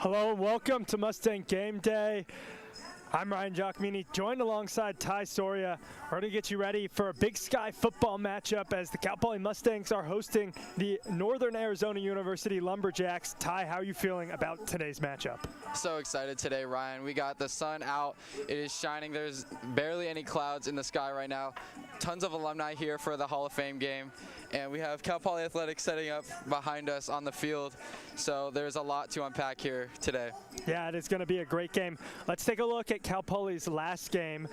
Hello and welcome to Mustang GameDay. I'm Ryan Giacomini, joined alongside Ty Soria. We're going to get you ready for a Big Sky football matchup as the Cal Poly Mustangs are hosting the Northern Arizona University Lumberjacks. Ty, how are you feeling about today's matchup? So excited today, Ryan. We got the sun out. It is shining. There's barely any clouds in the sky right now. Tons of alumni here for the Hall of Fame game. And we have Cal Poly Athletics setting up behind us on the field. So there's a lot to unpack here today. Yeah, it is going to be a great game. Let's take a look at Cal Poly's last game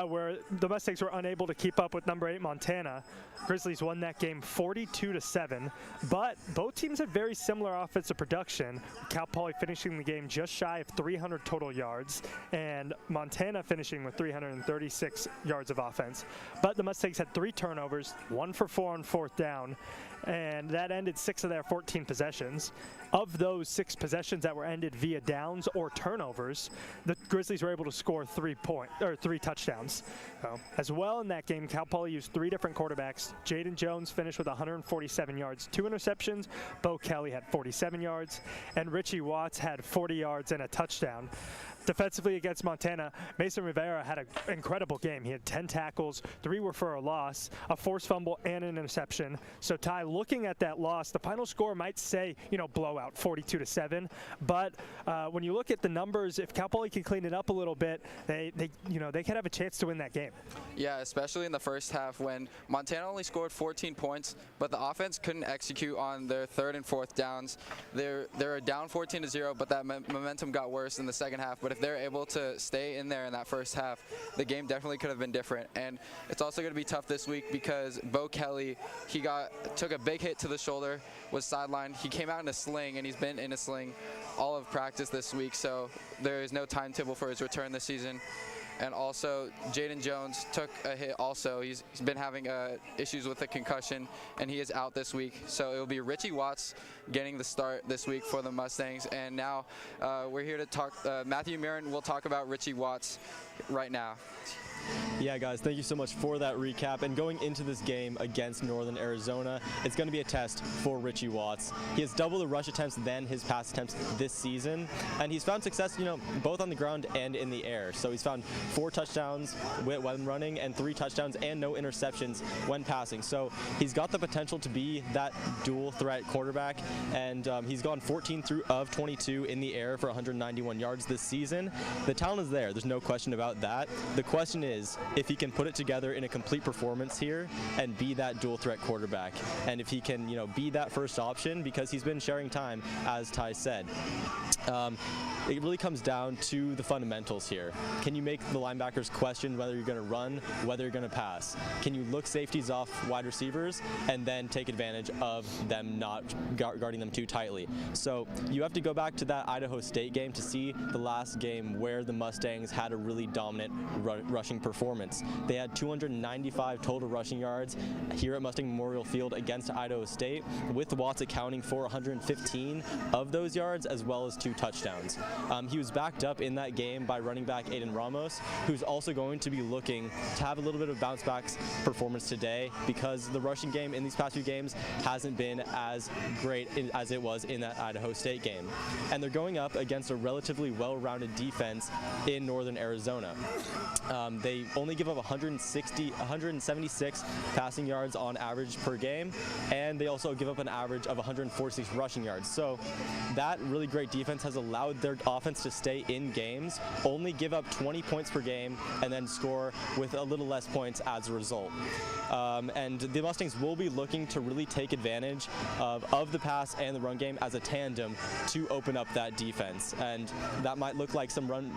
where the Mustangs were unable to keep up with number 8 Montana. Grizzlies won that game 42-7, but both teams had very similar offensive production. Cal Poly finishing the game just shy of 300 total yards, and Montana finishing with 336 yards of offense. But the Mustangs had 3 turnovers, 1 for 4 on 4th down, and that ended 6 of their 14 possessions. Of those 6 possessions that were ended via downs or turnovers, the Grizzlies were able to score 3 touchdowns. As well in that game, Cal Poly used 3 different quarterbacks. Jaden Jones finished with 147 yards, 2 interceptions. Bo Kelly had 47 yards, and Richie Watts had 40 yards and a touchdown. Defensively against Montana, Mason Rivera had an incredible game. He had 10 tackles, 3 were for a loss, a forced fumble, and an interception. So Ty, looking at that loss, the final score might say, blowout, 42-7. But when you look at the numbers, if Cal Poly can clean it up a little bit, they could have a chance to win that game. Yeah, especially in the first half when Montana only scored 14 points, but the offense couldn't execute on their 3rd and 4th downs. They were down 14-0, but that momentum got worse in the second half. But if they're able to stay in there in that first half, the game definitely could have been different. And it's also going to be tough this week because Bo Kelly, took a big hit to the shoulder, was sidelined. He came out in a sling, and he's been in a sling all of practice this week, so there is no timetable for his return this season. And also, Jaden Jones took a hit also. He's been having issues with a concussion, and he is out this week. So it will be Richie Watts getting the start this week for the Mustangs. And now we're here to talk. Matthew Mirren will talk about Richie Watts right now. Yeah, guys, thank you so much for that recap. And going into this game against Northern Arizona, it's going to be a test for Richie Watts. He has double the rush attempts than his pass attempts this season, and he's found success, both on the ground and in the air. So he's found 4 touchdowns when running and 3 touchdowns and no interceptions when passing. So he's got the potential to be that dual threat quarterback, and he's gone 14 of 22 in the air for 191 yards this season. The talent is there. There's no question about that. The question is if he can put it together in a complete performance here and be that dual threat quarterback, and if he can be that first option, because he's been sharing time, as Ty said. It really comes down to the fundamentals here. Can you make the linebackers question whether you're going to run, whether you're going to pass? Can you look safeties off wide receivers and then take advantage of them not guarding them too tightly? So you have to go back to that Idaho State game to see the last game where the Mustangs had a really dominant rushing performance. They had 295 total rushing yards here at Mustang Memorial Field against Idaho State, with Watts accounting for 115 of those yards as well as 2 touchdowns. He was backed up in that game by running back Aiden Ramos, who's also going to be looking to have a little bit of bounce back performance today, because the rushing game in these past few games hasn't been as great as it was in that Idaho State game. And they're going up against a relatively well-rounded defense in Northern Arizona. They only give up 176 passing yards on average per game, and they also give up an average of 146 rushing yards. So that really great defense has allowed their offense to stay in games, only give up 20 points per game, and then score with a little less points as a result. And the Mustangs will be looking to really take advantage of the pass and the run game as a tandem to open up that defense. And that might look like some run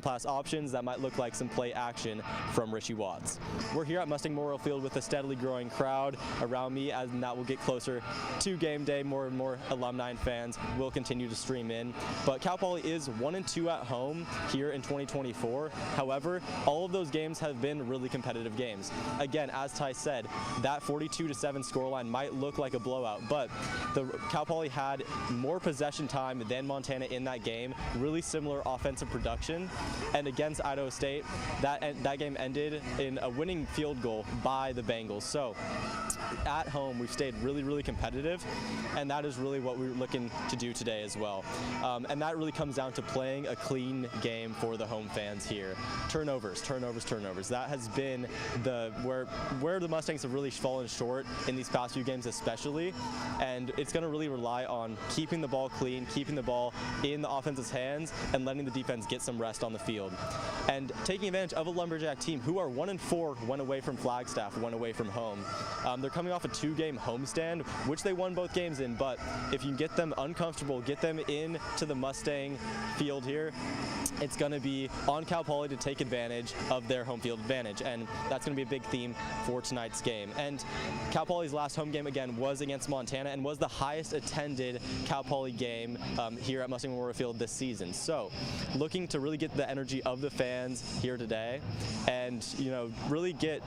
pass options, that might look like some play action from Richie Watts. We're here at Mustang Memorial Field with a steadily growing crowd around me, and that will get closer to game day. More and more alumni and fans will continue to stream in. But Cal Poly is 1-2 at home here in 2024. However, all of those games have been really competitive games. Again, as Ty said, that 42-7 scoreline might look like a blowout, but the Cal Poly had more possession time than Montana in that game, really similar offensive production, and against Idaho State, that game ended in a winning field goal by the Bengals. So at home, we've stayed really, really competitive, and that is really what we're looking to do today as well. And that really comes down to playing a clean game for the home fans here. Turnovers. That has been where the Mustangs have really fallen short in these past few games especially, and it's going to really rely on keeping the ball clean, keeping the ball in the offense's hands, and letting the defense get some rest on the field. And taking advantage of a Lumberjack team who are 1-4, one away from Flagstaff, one away from home. They're coming off a 2-game homestand, which they won both games in, but if you can get them uncomfortable, get them into the Mustang field here, it's going to be on Cal Poly to take advantage of their home field advantage, and that's going to be a big theme for tonight's game. And Cal Poly's last home game, again, was against Montana and was the highest attended Cal Poly game here at Mustang Memorial Field this season. So looking to really get the energy of the fans here today and, you know, really get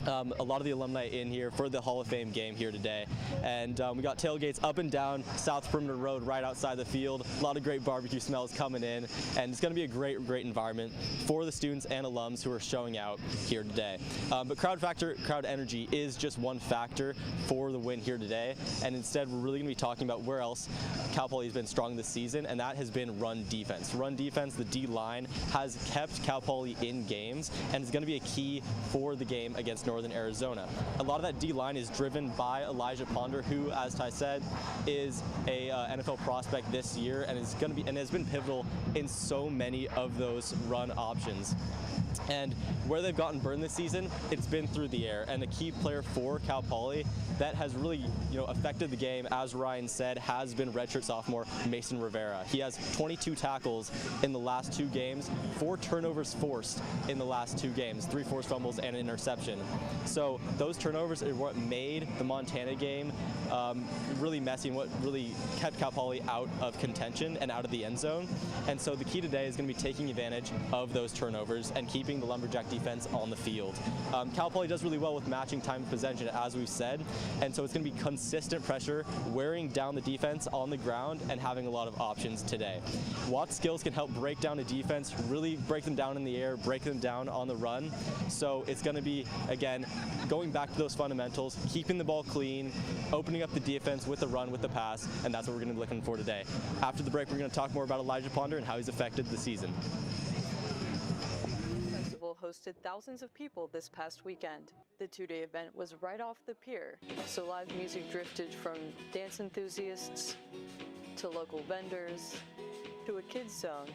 a lot of the alumni in here for the Hall of Fame game here today. And we got tailgates up and down South Perimeter Road right outside the field. A lot of great barbecue smells coming in, and it's going to be a great environment for the students and alums who are showing out here today. But crowd energy is just one factor for the win here today, and instead we're really going to be talking about where else Cal Poly has been strong this season, and that has been run defense. Run defense, the D-line, has kept Cal Poly in games, and is going to be a key for the game against Northern Arizona. A lot of that D-line is driven by Elijah Ponder, who, as Ty said, is a NFL prospect this year and is going to be and has been pivotal in so many of those run options. And where they've gotten burned this season, it's been through the air. And a key player for Cal Poly that has really, you know, affected the game, as Ryan said, has been redshirt sophomore Mason Rivera. He has 22 tackles in the last 2 games, 4 turnovers forced in the last 2 games, 3 forced fumbles and an interception. So those turnovers are what made the Montana game really messy and what really kept Cal Poly out of contention and out of the end zone. And so the key today is going to be taking advantage of those turnovers and keeping the Lumberjack defense on the field. Cal Poly does really well with matching time of possession, as we've said, and so it's going to be consistent pressure, wearing down the defense on the ground and having a lot of options today. Watt's skills can help break down a defense, really break them down in the air, break them down on the run. So it's going to be, again, going back to those fundamentals, keeping the ball clean, opening up the defense with the run, with the pass, and that's what we're going to be looking for today. After the break, we're going to talk more about Elijah Ponder and how he's affected the season. Hosted thousands of people this past weekend. The 2-day event was right off the pier, so live music drifted from dance enthusiasts to local vendors to a kids zone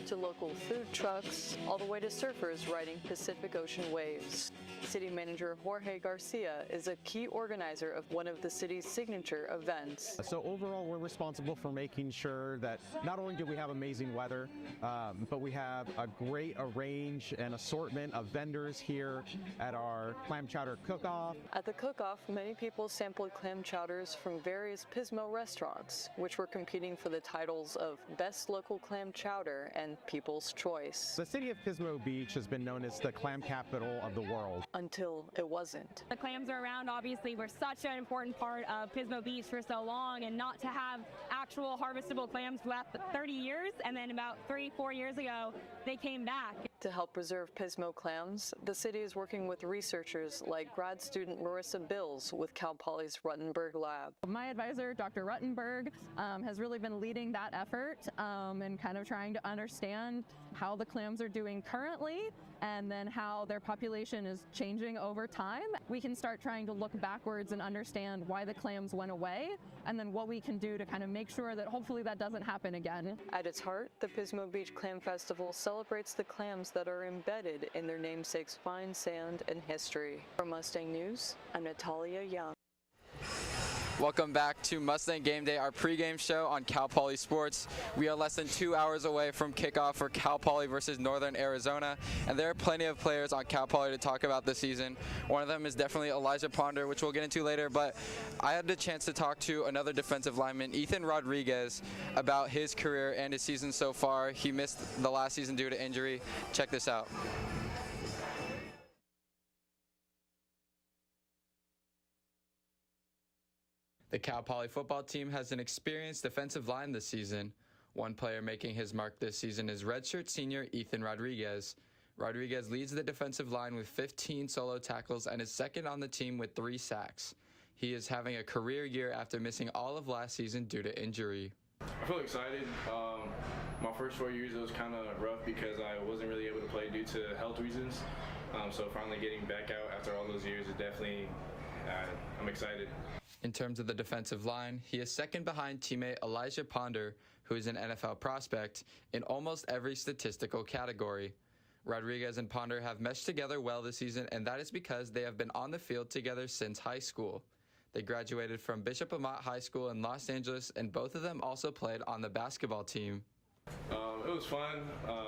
to local food trucks, all the way to surfers riding Pacific Ocean waves. City Manager Jorge Garcia is a key organizer of one of the city's signature events. So overall, we're responsible for making sure that not only do we have amazing weather, but we have a great range and assortment of vendors here at our clam chowder cook-off. At the cook-off, many people sampled clam chowders from various Pismo restaurants, which were competing for the titles of Best Local Clam Chowder and People's Choice. The city of Pismo Beach has been known as the clam capital of the world. Until it wasn't. The clams are around, obviously, were such an important part of Pismo Beach for so long, and not to have actual harvestable clams last 30 years, and then about 3-4 years ago, they came back. To help preserve Pismo clams, the city is working with researchers like grad student Larissa Bills with Cal Poly's Ruttenberg Lab. My advisor, Dr. Ruttenberg, has really been leading that effort and kind of trying to understand how the clams are doing currently and then how their population is changing over time. We can start trying to look backwards and understand why the clams went away and then what we can do to kind of make sure that hopefully that doesn't happen again. At its heart, the Pismo Beach Clam Festival celebrates the clams that are embedded in their namesake's fine sand and history. For Mustang News, I'm Natalia Young. Welcome back to Mustang Game Day, our pregame show on Cal Poly Sports. We are less than 2 hours away from kickoff for Cal Poly versus Northern Arizona, and there are plenty of players on Cal Poly to talk about this season. One of them is definitely Elijah Ponder, which we'll get into later, but I had the chance to talk to another defensive lineman, Ethan Rodriguez, about his career and his season so far. He missed the last season due to injury. Check this out. The Cal Poly football team has an experienced defensive line this season. One player making his mark this season is redshirt senior Ethan Rodriguez. Rodriguez leads the defensive line with 15 solo tackles and is second on the team with 3 sacks. He is having a career year after missing all of last season due to injury. I feel excited. My first 4 years it was kind of rough because I wasn't really able to play due to health reasons. So finally getting back out after all those years is definitely, I'm excited. In terms of the defensive line, he is second behind teammate Elijah Ponder, who is an NFL prospect, in almost every statistical category. Rodriguez and Ponder have meshed together well this season, and that is because they have been on the field together since high school. They graduated from Bishop Amat High School in Los Angeles, and both of them also played on the basketball team. It was fun.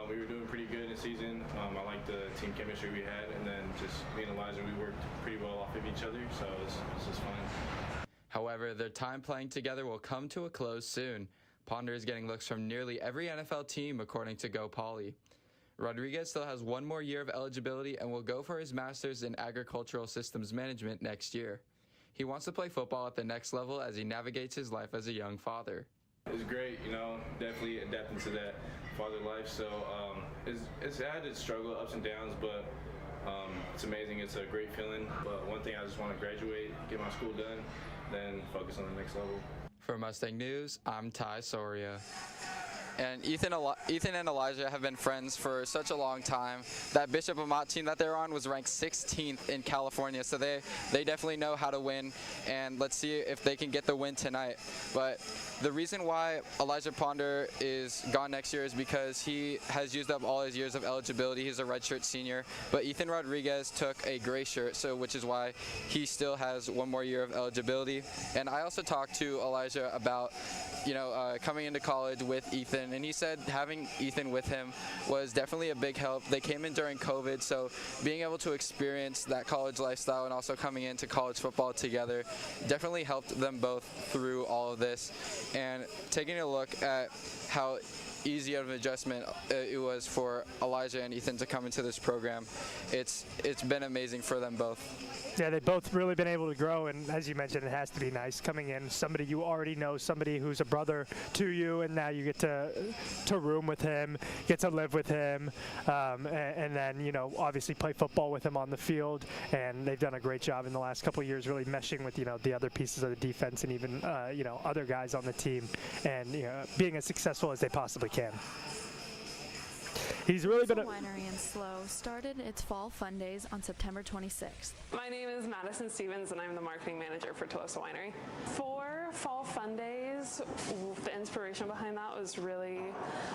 We were doing pretty good in season. I liked the team chemistry we had, and then just me and Elijah, we worked pretty well off of each other, so it was just fun. However, their time playing together will come to a close soon. Ponder is getting looks from nearly every NFL team, according to Go Poly. Rodriguez still has 1 more year of eligibility and will go for his master's in agricultural systems management next year. He wants to play football at the next level as he navigates his life as a young father. It's great, definitely adapting to that father life. So it's had its struggle, ups and downs, but it's amazing. It's a great feeling. But one thing, I just want to graduate, get my school done, then focus on the next level. For Mustang News, I'm Ty Soria. And Ethan and Elijah have been friends for such a long time. That Bishop Amat team that they're on was ranked 16th in California, so they definitely know how to win, and let's see if they can get the win tonight. But the reason why Elijah Ponder is gone next year is because he has used up all his years of eligibility. He's a redshirt senior, but Ethan Rodriguez took a gray shirt, so which is why he still has 1 more year of eligibility. And I also talked to Elijah about coming into college with Ethan, and he said having Ethan with him was definitely a big help. They came in during COVID, so being able to experience that college lifestyle and also coming into college football together definitely helped them both through all of this. And taking a look at how easy of an adjustment it was for Elijah and Ethan to come into this program, it's been amazing for them both. Yeah, they've both really been able to grow, and as you mentioned, it has to be nice coming in, somebody you already know, somebody who's a brother to you, and now you get to room with him, get to live with him, and then, obviously play football with him on the field, and they've done a great job in the last couple of years really meshing with, the other pieces of the defense and even, other guys on the team, and, being as successful as they possibly can. He's really been a Winery in Slow started its Fall Fun Days on September 26th. My name is Madison Stevens, and I'm the marketing manager for Tolosa Winery. For Fall Fun Days, the inspiration behind that was really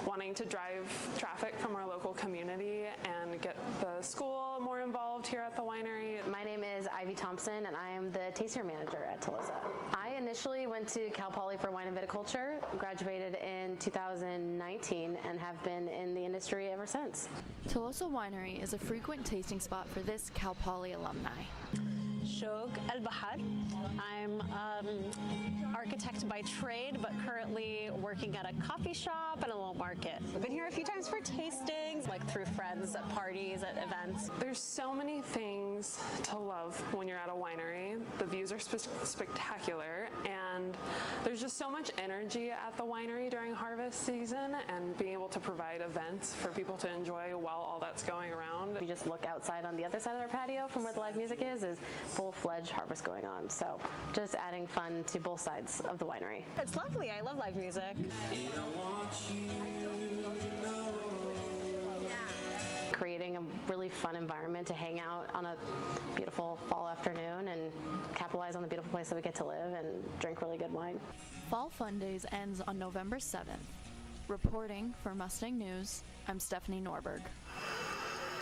wanting to drive traffic from our local community and get the school more involved here at the winery. My name is Ivy Thompson, and I am the taster manager at Tolosa. I initially went to Cal Poly for wine and viticulture, graduated in 2019, and have been in the industry ever since. Tolosa Winery is a frequent tasting spot for this Cal Poly alumni. Shog El Bahad. I'm architect by trade, but currently working at a coffee shop and a little market. I've been here a few times for tastings, like through friends at parties, at events. There's so many things to love when you're at a winery. The views are spectacular, and there's just so much energy at the winery during harvest season, and being able to provide events for people to enjoy while all that's going around. We just look outside on the other side of our patio from where the live music is full-fledged harvest going on. So just adding fun to both sides of the winery. It's lovely. I love live music. Creating a really fun environment to hang out on a beautiful fall afternoon and capitalize on the beautiful place that we get to live and drink really good wine. Fall Fun Days ends on November 7th. Reporting for Mustang News, I'm Stephanie Norberg.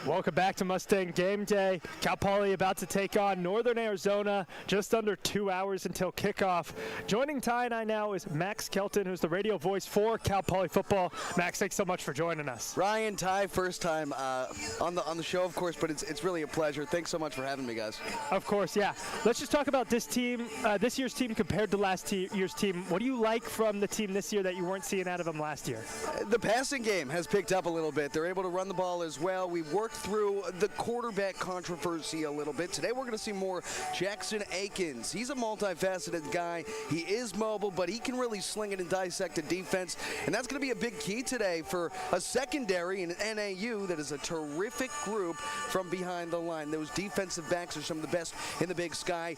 Welcome back to Mustang Game Day. Cal Poly about to take on Northern Arizona, just under 2 hours until kickoff. Joining Ty and I now is Max Kelton, who's the radio voice for Cal Poly football. Max, thanks so much for joining us. Ryan, Ty, first time on the show, of course, but it's really a pleasure. Thanks so much for having me, guys. Of course, yeah. Let's just talk about this team, this year's team compared to last year's team. What do you like from the team this year that you weren't seeing out of them last year? The passing game has picked up a little bit. They're able to run the ball as well. We worked through the quarterback controversy a little bit. Today we're going to see more Jackson Akins. He's a multifaceted guy. He is mobile, but he can really sling it and dissect a defense, and that's going to be a big key today for a secondary in NAU that is a terrific group from behind the line. Those defensive backs are some of the best in the Big Sky.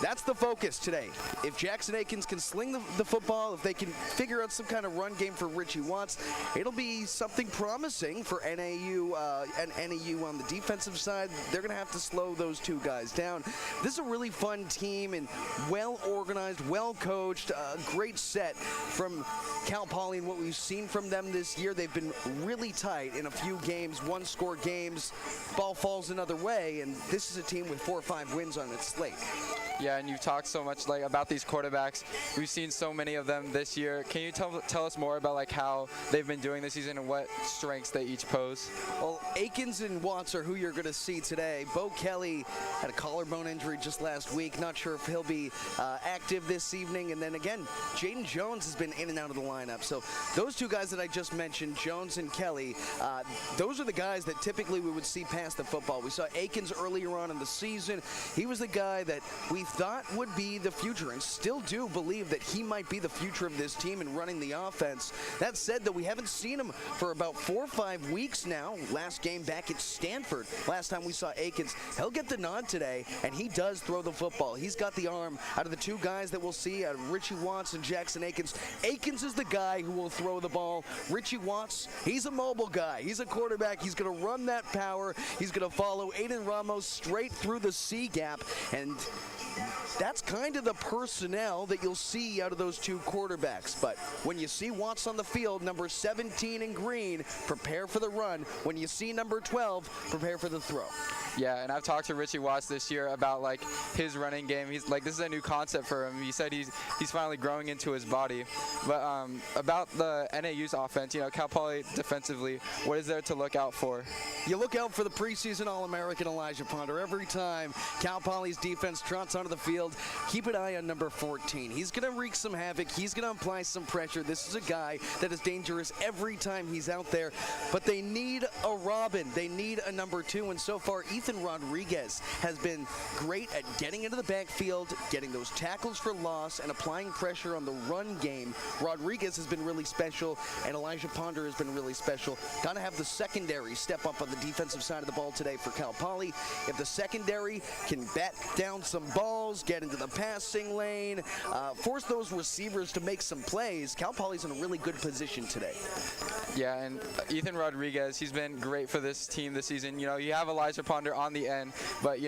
That's the focus today. If Jackson Akins can sling the football, if they can figure out some kind of run game for Richie Watts, it'll be something promising for NAU and NAU on the defensive side. They're going to have to slow those two guys down. This is a really fun team and well organized, well coached, great set from Cal Poly, and what we've seen from them this year. They've been really tight in a few games, one-score games. Ball falls another way, and this is a team with 4 or 5 wins on its slate. Yeah, and you've talked so much about these quarterbacks. We've seen so many of them this year. Can you tell us more about how they've been doing this season and what strengths they each pose? Well, Akins and Watts are who you're going to see today. Bo Kelly had a collarbone injury just last week. Not sure if he'll be active this evening. And then again, Jaden Jones has been in and out of the lineup. So those two guys that I just mentioned, Jones and Kelly, those are the guys that typically we would see pass the football. We saw Akins earlier on in the season. He was the guy that we thought would be the future, and still do believe that he might be the future of this team and running the offense. That said, though, we haven't seen him for about 4 or 5 weeks now. Last game back at Stanford, last time we saw Akins. He'll get the nod today, and he does throw the football. He's got the arm. Out of the two guys that we'll see, Richie Watts and Jackson Akins, Akins is the guy who will throw the ball. Richie Watts, he's a mobile guy. He's a quarterback. He's going to run that power. He's going to follow Aiden Ramos straight through the C gap, and that's kind of the personnel that you'll see out of those two quarterbacks. But when you see Watts on the field, number 17 in green, prepare for the run. When you see number 12, prepare for the throw. Yeah, and I've talked to Richie Watts this year about his running game. He's this is a new concept for him. He said he's finally growing into his body. But about the NAU's offense, Cal Poly defensively, what is there to look out for? You look out for the preseason All-American Elijah Ponder. Every time Cal Poly's defense trots onto the field, keep an eye on number 14. He's going to wreak some havoc. He's going to apply some pressure. This is a guy that is dangerous every time he's out there. But they need a Robin. They need a number 2. And so far, Ethan Rodriguez has been great at getting into the backfield, getting those tackles for loss, and applying pressure on the run game. Rodriguez has been really special, and Elijah Ponder has been really special. Got to have the secondary step up on the defensive side of the ball today for Cal Poly. If the secondary can bat down some balls, get into the passing lane, force those receivers to make some plays, Cal Poly's in a really good position today. Yeah, and Ethan Rodriguez, he's been great for this team this season. You have Elijah Ponder on the end, but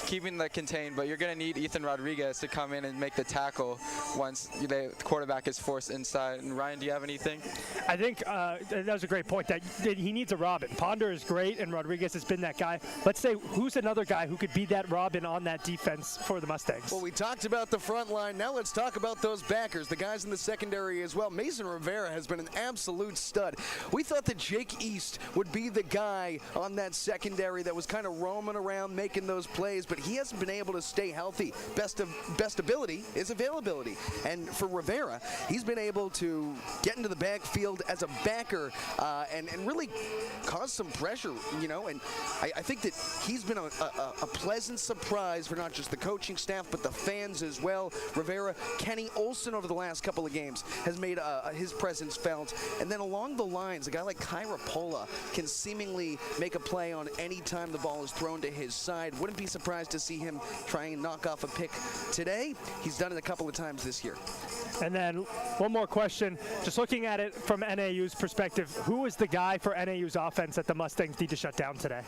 keeping the contained. But you're going to need Ethan Rodriguez to come in and make the tackle once the quarterback is forced inside. And Ryan, do you have anything? I think that was a great point, that he needs a Robin. Ponder is great, and Rodriguez has been that guy. Let's say, who's another guy who could be that Robin on that defense for the Mustangs? Well, we talked about the front line. Now let's talk about those backers, the guys in the secondary as well. Mason Rivera has been an absolute stud. We thought that Jake East would be the guy on that secondary that was kind of roaming around making those plays, but he hasn't been able to stay healthy. Best ability is availability. And for Rivera, he's been able to get into the backfield as a backer and really cause some pressure, and I think that he's been a pleasant surprise for not just the coaching staff, but the fans as well. Rivera, Kenny Olsen over the last couple of games has made his presence felt. And then along the lines, a guy like Kyra Pola can seemingly make a play on any time the ball is thrown to his side. Wouldn't be surprised to see him try and knock off a pick today. He's done it a couple of times this year. And then one more question, just looking at it from NAU's perspective, who is the guy for NAU's offense that the Mustangs need to shut down today?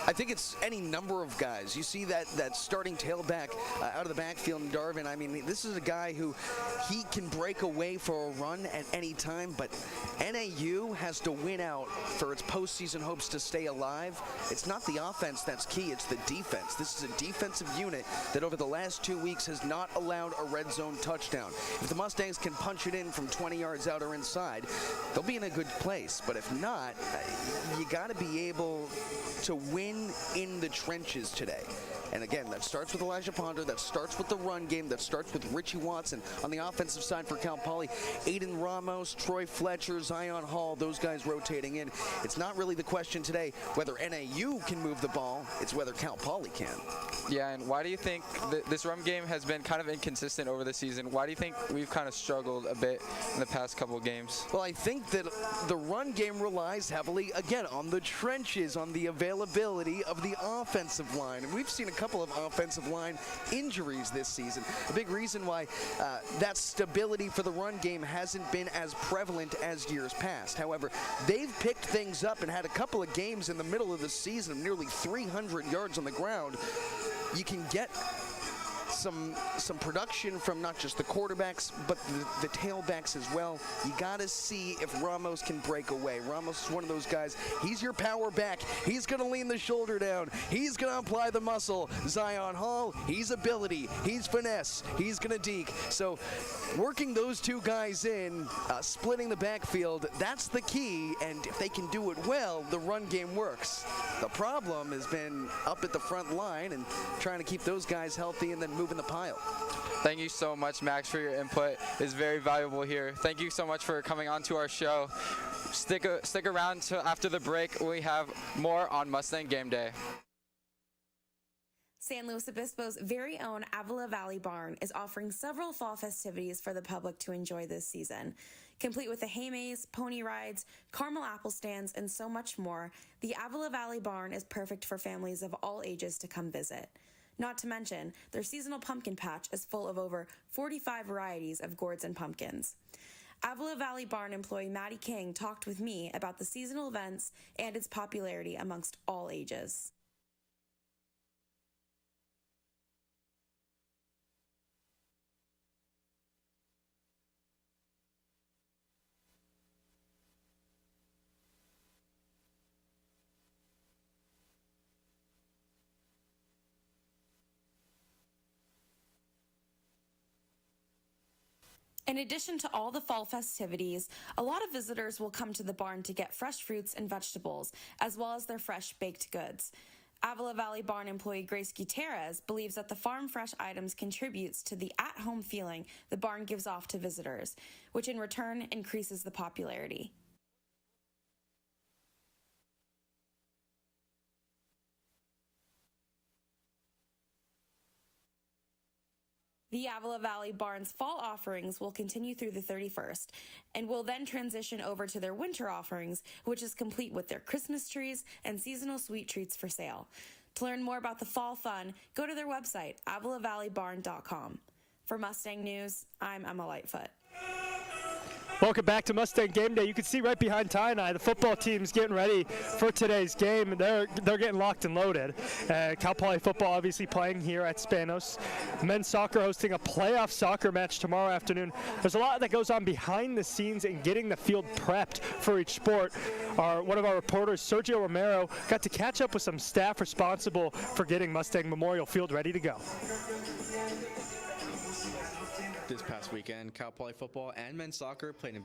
I think it's any number of guys. You see that starting tailback out of the backfield in Darvin. I mean, this is a guy who he can break away for a run at any time, but NAU has to win out for its postseason hopes to stay alive. It's not the offense that's key, it's the defense. This is a defensive unit that over the last 2 weeks has not allowed a red zone touchdown. If If the Mustangs can punch it in from 20 yards out or inside, they'll be in a good place. But if not, you got to be able to win in the trenches today. And again, that starts with Elijah Ponder, that starts with the run game, that starts with Richie Watson. On the offensive side for Cal Poly, Aiden Ramos, Troy Fletcher, Zion Hall, those guys rotating in. It's not really the question today whether NAU can move the ball, it's whether Cal Poly can. Yeah, and why do you think this run game has been kind of inconsistent over the season? Why do you think we've kind of struggled a bit in the past couple of games? Well, I think that the run game relies heavily, again, on the trenches, on the availability of the offensive line. And we've seen a couple of offensive line injuries this season. A big reason why that stability for the run game hasn't been as prevalent as years past. However, they've picked things up and had a couple of games in the middle of the season of nearly 300 yards on the ground. You can get some production from not just the quarterbacks, but the tailbacks as well. You got to see if Ramos can break away. Ramos is one of those guys. He's your power back. He's going to lean the shoulder down. He's going to apply the muscle. Zion Hall, he's ability. He's finesse. He's going to deke. So working those two guys in, splitting the backfield, that's the key. And if they can do it well, the run game works. The problem has been up at the front line and trying to keep those guys healthy and then move in the pile. Thank you so much, Max, for your input. It's very valuable here. Thank you so much for coming on to our show. Stick around till after the break. We have more on Mustang Game Day. San Luis Obispo's very own Avila Valley Barn is offering several fall festivities for the public to enjoy this season. Complete with a hay maze, pony rides, caramel apple stands, and so much more, the Avila Valley Barn is perfect for families of all ages to come visit. Not to mention, their seasonal pumpkin patch is full of over 45 varieties of gourds and pumpkins. Avila Valley Barn employee Maddie King talked with me about the seasonal events and its popularity amongst all ages. In addition to all the fall festivities, a lot of visitors will come to the barn to get fresh fruits and vegetables, as well as their fresh baked goods. Avila Valley Barn employee Grace Gutierrez believes that the farm fresh items contributes to the at-home feeling the barn gives off to visitors, which in return increases the popularity. The Avila Valley Barn's fall offerings will continue through the 31st and will then transition over to their winter offerings, which is complete with their Christmas trees and seasonal sweet treats for sale. To learn more about the fall fun, go to their website, avilavalleybarn.com. For Mustang News, I'm Emma Lightfoot. Welcome back to Mustang Game Day. You can see right behind Ty and I, the football team's getting ready for today's game. They're getting locked and loaded. Cal Poly football obviously playing here at Spanos. Men's soccer hosting a playoff soccer match tomorrow afternoon. There's a lot that goes on behind the scenes in getting the field prepped for each sport. One of our reporters, Sergio Romero, got to catch up with some staff responsible for getting Mustang Memorial Field ready to go. This past weekend, Cal Poly football and men's soccer played in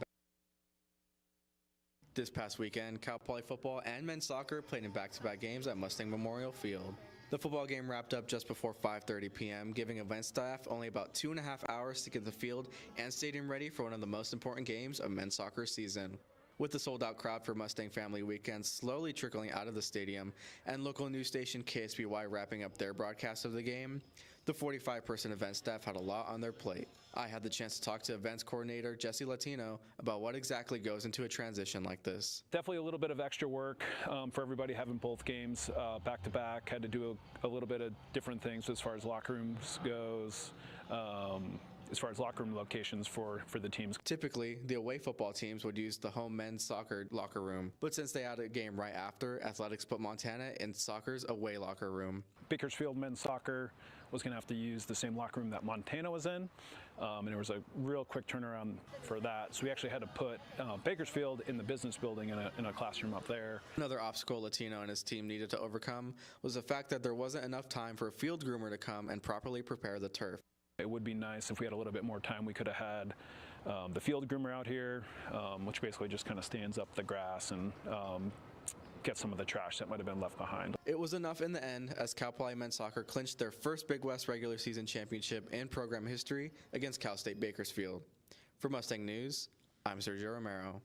back-to-back games at Mustang Memorial Field. The football game wrapped up just before 5:30 p.m., giving event staff only about 2.5 hours to get the field and stadium ready for one of the most important games of men's soccer season. With the sold-out crowd for Mustang Family Weekend slowly trickling out of the stadium and local news station KSBY wrapping up their broadcast of the game, the 45-person event staff had a lot on their plate. I had the chance to talk to events coordinator Jesse Latino about what exactly goes into a transition like this. Definitely a little bit of extra work for everybody having both games back-to-back. Had to do a little bit of different things as far as locker rooms goes. As far as locker room locations for the teams. Typically, the away football teams would use the home men's soccer locker room, but since they had a game right after, Athletics put Montana in soccer's away locker room. Bakersfield men's soccer was going to have to use the same locker room that Montana was in, and there was a real quick turnaround for that. So we actually had to put Bakersfield in the business building in a classroom up there. Another obstacle Latino and his team needed to overcome was the fact that there wasn't enough time for a field groomer to come and properly prepare the turf. It would be nice if we had a little bit more time. We could have had the field groomer out here, which basically just kind of stands up the grass and get some of the trash that might have been left behind. It was enough in the end as Cal Poly men's soccer clinched their first Big West regular season championship in program history against Cal State Bakersfield. For Mustang News, I'm Sergio Romero.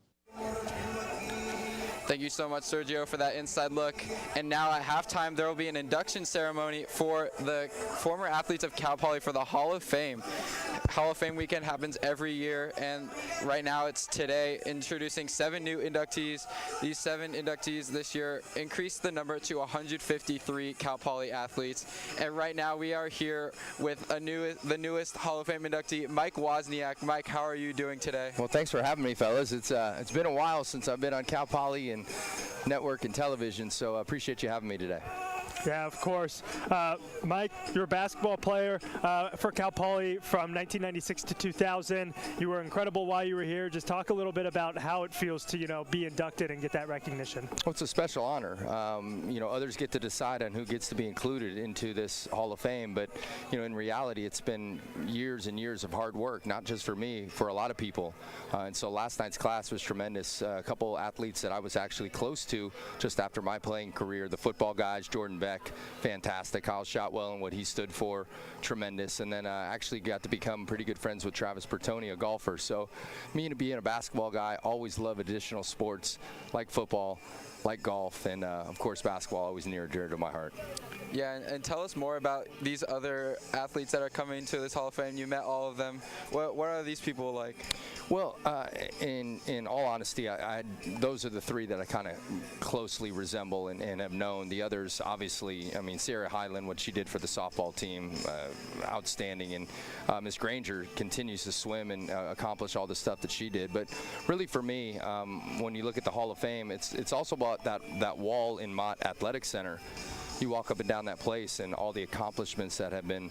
Thank you so much, Sergio, for that inside look. And now at halftime, there will be an induction ceremony for the former athletes of Cal Poly for the Hall of Fame. Hall of Fame weekend happens every year, and right now it's today, introducing 7 new inductees. These 7 inductees this year increased the number to 153 Cal Poly athletes. And right now we are here with the newest Hall of Fame inductee, Mike Wozniak. Mike, how are you doing today? Well, thanks for having me, fellas. It's been a while since I've been on Cal Poly and network and television, so I appreciate you having me today. Yeah, of course. Mike, you're a basketball player for Cal Poly from 1996 to 2000. You were incredible while you were here. Just talk a little bit about how it feels to, be inducted and get that recognition. Well, it's a special honor. Others get to decide on who gets to be included into this Hall of Fame, but, in reality, it's been years and years of hard work, not just for me, for a lot of people. And so last night's class was tremendous. A couple athletes that I was actually close to just after my playing career, the football guys, Jordan Beck, fantastic. Kyle Shotwell and what he stood for, tremendous. And then I actually got to become pretty good friends with Travis Bertoni, a golfer. So me being a basketball guy, always love additional sports like football, like golf, and of course basketball, always near and dear to my heart. Yeah, and tell us more about these other athletes that are coming to this Hall of Fame. You met all of them. What are these people like? Well, in all honesty, those are the 3 that I kind of closely resemble and have known. The others, obviously, Sarah Hyland, what she did for the softball team, outstanding. And Miss Granger continues to swim and accomplish all the stuff that she did. But really for me, when you look at the Hall of Fame, it's also about that wall in Mott Athletic Center. You walk up and down that place and all the accomplishments that have been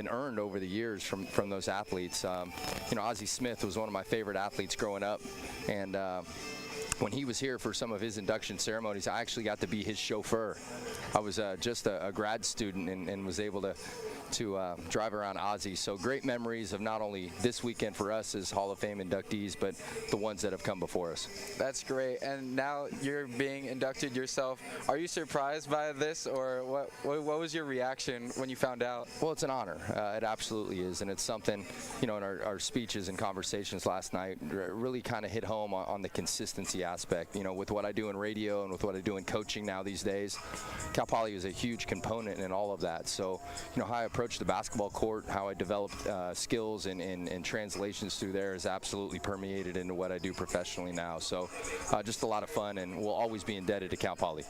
earned over the years from those athletes. Ozzie Smith was one of my favorite athletes growing up, and when he was here for some of his induction ceremonies, I actually got to be his chauffeur. I was just a grad student and was able to drive around Ozzie. So great memories of not only this weekend for us as Hall of Fame inductees, but the ones that have come before us. That's great. And now you're being inducted yourself. Are you surprised by this, or what was your reaction when you found out? Well, it's an honor. It absolutely is. And it's something, in our speeches and conversations last night really kind of hit home on the consistency aspect. With what I do in radio and with what I do in coaching now these days, Cal Poly is a huge component in all of that. So, how I approach the basketball court, how I developed skills and translations through there is absolutely permeated into what I do professionally now. So just a lot of fun, and we'll always be indebted to Cal Poly.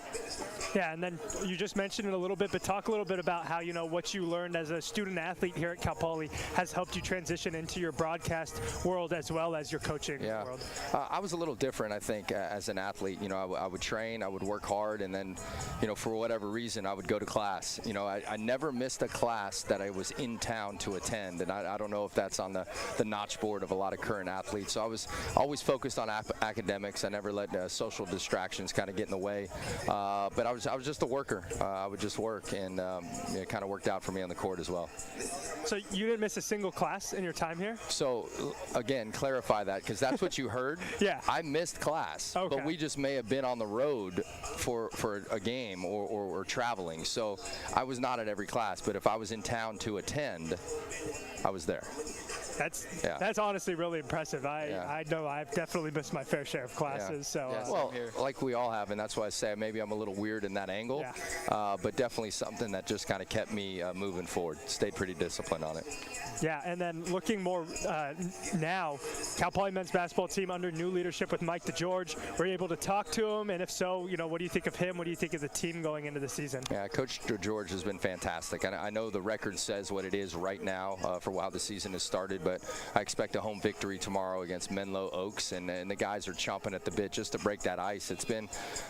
Yeah, and then you just mentioned it a little bit, but talk a little bit about how, what you learned as a student athlete here at Cal Poly has helped you transition into your broadcast world as well as your coaching world. I was a little different, I think, as an athlete. I would train, I would work hard, and then, for whatever reason, I would go to class. I never missed a class that I was in town to attend, and I don't know if that's on the notch board of a lot of current athletes. So I was always focused on academics. I never let social distractions kind of get in the way, but I was just a worker. I would just work, and it kind of worked out for me on the court as well. So you didn't miss a single class in your time here? So again, clarify that, because that's what you heard. Yeah. I missed class, but we just may have been on the road for a game or traveling. So I was not at every class, but if I was in town to attend, I was there. That's honestly really impressive. I know I've definitely missed my fair share of classes. Yeah. So well, like we all have, and that's why I say maybe I'm a little weird in that angle, but definitely something that just kind of kept me moving forward. Stayed pretty disciplined on it. Yeah, and then looking more now, Cal Poly men's basketball team under new leadership with Mike DeGeorge. Were you able to talk to him? And if so, what do you think of him? What do you think of the team going into the season? Yeah, Coach DeGeorge has been fantastic. And I know the record says what it is right now for how the season has started, but I expect a home victory tomorrow against Menlo Oaks, and the guys are chomping at the bit just to break that ice. It's been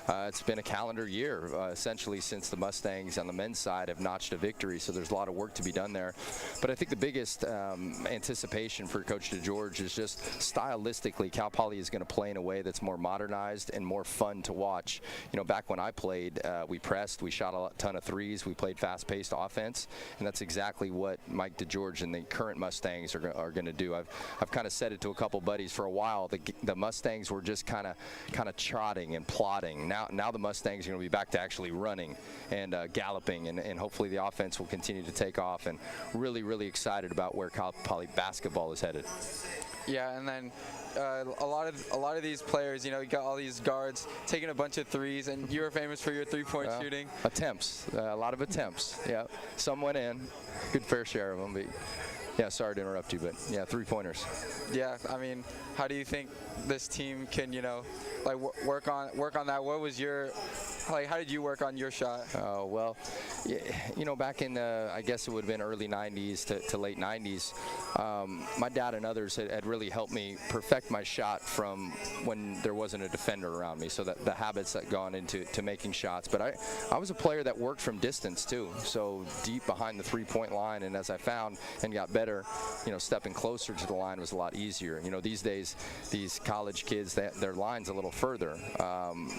a calendar year, essentially, since the Mustangs on the men's side have notched a victory, so there's a lot of work to be done there. But I think the biggest anticipation for Coach DeGeorge is just stylistically, Cal Poly is going to play in a way that's more modernized and more fun to watch. You know, back when I played, we pressed, we shot a ton of threes, we played fast-paced offense, and that's exactly what Mike DeGeorge and the current Mustangs are going to do. I've kind of said it to a couple buddies for a while. The Mustangs were just kind of trotting and plodding. Now the Mustangs are going to be back to actually running and galloping, and hopefully the offense will continue to take off. And really excited about where Cal Poly basketball is headed. Yeah, and then a lot of these players, you know, you got all these guards taking a bunch of threes, and you were famous for your three-point shooting. Attempts, a lot of attempts. Yeah, some went in, good fair share of them. But yeah, sorry to interrupt you, but yeah, three-pointers. Yeah, I mean, how do you think this team can, you know, like work on that? What was your, like, how did you work on your shot? Oh, well, you know, back in the, I guess it would have been early 90s to late 90s, my dad and others had really helped me perfect my shot from when there wasn't a defender around me, so that the habits that gone into making shots. But I was a player that worked from distance too, so deep behind the three-point line, and as I found and got better, you know, stepping closer to the line was a lot easier. You know, these days, these college kids, their line's a little further.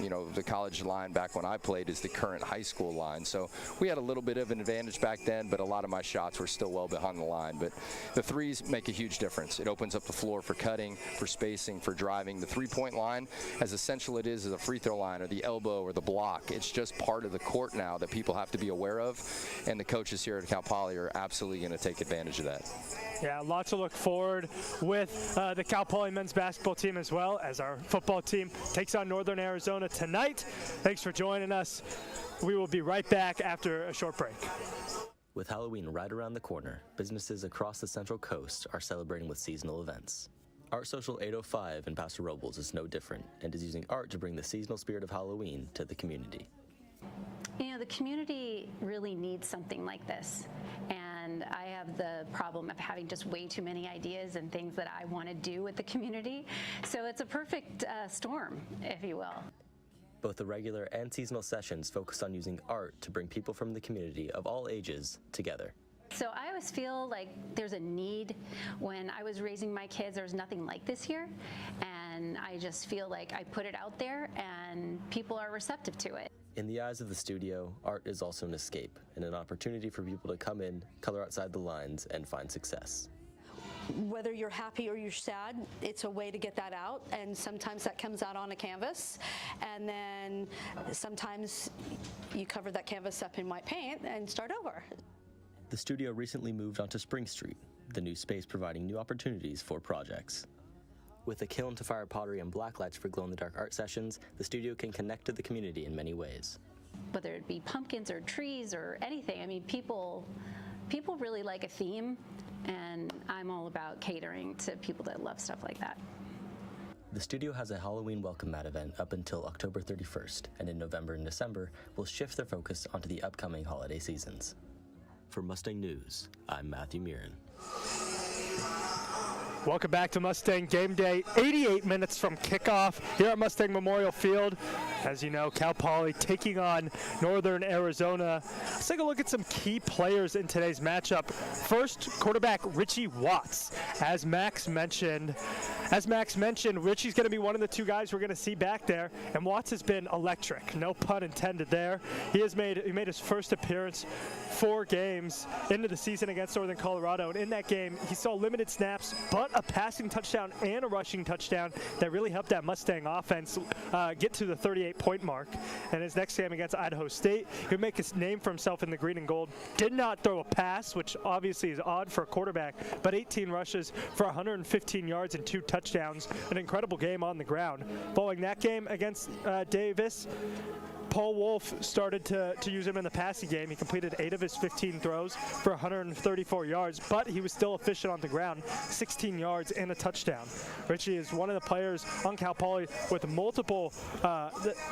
You know, the college line back when I played is the current high school line, so we had a little bit of an advantage back then, but a lot of my shots were still well behind the line. But the threes make a huge difference. It opens up the floor for cutting, for spacing, for driving. The three-point line, as essential it is as a free throw line or the elbow or the block, it's just part of the court now that people have to be aware of, and the coaches here at Cal Poly are absolutely going to take advantage of that. Yeah, lots to look forward with the Cal Poly men's basketball team, as well as our football team takes on Northern Arizona tonight. Thanks for joining us. We will be right back after a short break. With Halloween right around the corner, businesses across the Central Coast are celebrating with seasonal events. Art Social 805 in Paso Robles is no different and is using art to bring the seasonal spirit of Halloween to the community. You know, the community really needs something like this. And I have the problem of having just way too many ideas and things that I want to do with the community. So it's a perfect storm, if you will. Both the regular and seasonal sessions focus on using art to bring people from the community of all ages together. So I always feel like there's a need. When I was raising my kids, there was nothing like this here. And I just feel like I put it out there and people are receptive to it. In the eyes of the studio, art is also an escape and an opportunity for people to come in, color outside the lines, and find success. Whether you're happy or you're sad, it's a way to get that out, and sometimes that comes out on a canvas, and then sometimes you cover that canvas up in white paint and start over. The studio recently moved onto Spring Street, the new space providing new opportunities for projects. With a kiln to fire pottery and blacklights for glow-in-the-dark art sessions, the studio can connect to the community in many ways. Whether it be pumpkins or trees or anything, I mean, people really like a theme, and I'm all about catering to people that love stuff like that. The studio has a Halloween welcome mat event up until October 31st, and in November and December, will shift their focus onto the upcoming holiday seasons. For Mustang News, I'm Matthew Mirren. Welcome back to Mustang Game Day. 88 minutes from kickoff here at Mustang Memorial Field. As you know, Cal Poly taking on Northern Arizona. Let's take a look at some key players in today's matchup. First, quarterback Richie Watts. As Max mentioned, Richie's going to be one of the two guys we're going to see back there, and Watts has been electric. No pun intended there. He made his first appearance 4 games into the season against Northern Colorado, and in that game, he saw limited snaps, but a passing touchdown and a rushing touchdown that really helped that Mustang offense get to the 38-point mark. And his next game against Idaho State, he'll make a name for himself in the green and gold. Did not throw a pass, which obviously is odd for a quarterback, but 18 rushes for 115 yards and 2 touchdowns. An incredible game on the ground. Following that game against Davis, Paul Wolf started to use him in the passing game. He completed 8 of his 15 throws for 134 yards, but he was still efficient on the ground, 16 yards and a touchdown. Richie is one of the players on Cal Poly with multiple,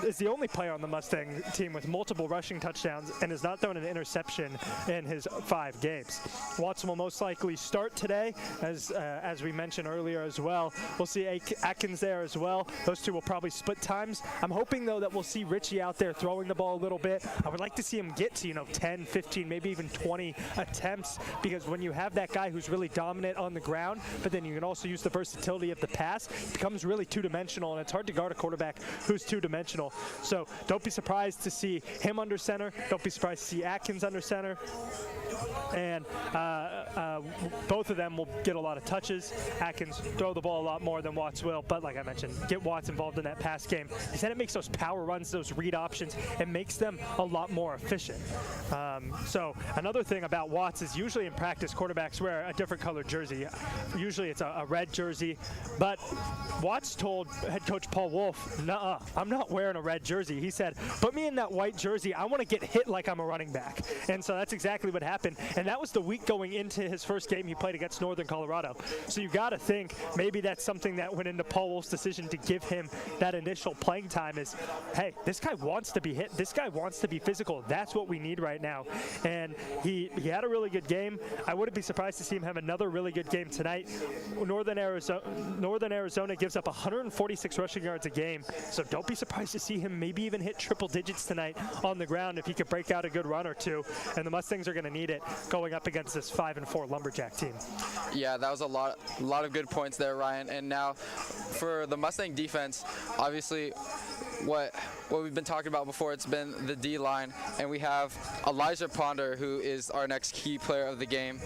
is the only player on the Mustang team with multiple rushing touchdowns and has not thrown an interception in his 5 games. Watson will most likely start today, as we mentioned earlier as well. We'll see Atkins there as well. Those two will probably split times. I'm hoping, though, that we'll see Richie out there throwing the ball a little bit. I would like to see him get to, 10, 15, maybe even 20 attempts, because when you have that guy who's really dominant on the ground, but then you can also use the versatility of the pass, it becomes really two-dimensional, and it's hard to guard a quarterback who's two-dimensional. So don't be surprised to see him under center. Don't be surprised to see Atkins under center. And both of them will get a lot of touches. Atkins throw the ball a lot more than Watts will, but like I mentioned, get Watts involved in that pass game. And then it makes those power runs, those read options, it makes them a lot more efficient. So another thing about Watts is usually in practice, quarterbacks wear a different colored jersey. Usually it's a red jersey, but Watts told head coach Paul Wolf, "Nuh-uh, I'm not wearing a red jersey." He said, "Put me in that white jersey. I want to get hit like I'm a running back." And so that's exactly what happened. And that was the week going into his first game he played against Northern Colorado. So you got to think maybe that's something that went into Paul Wolf's decision to give him that initial playing time is, hey, this guy wants to be hit. This guy wants to be physical. That's what we need right now. And he had a really good game. I wouldn't be surprised to see him have another really good game tonight. Northern Arizona gives up 146 rushing yards a game. So don't be surprised to see him maybe even hit triple digits tonight on the ground if he could break out a good run or two. And the Mustangs are going to need it going up against this 5-4 Lumberjack team. Yeah, that was a lot of good points there, Ryan. And now for the Mustang defense, obviously what we've been talking about before, it's been the D-line, and we have Elijah Ponder, who is our next key player of the game.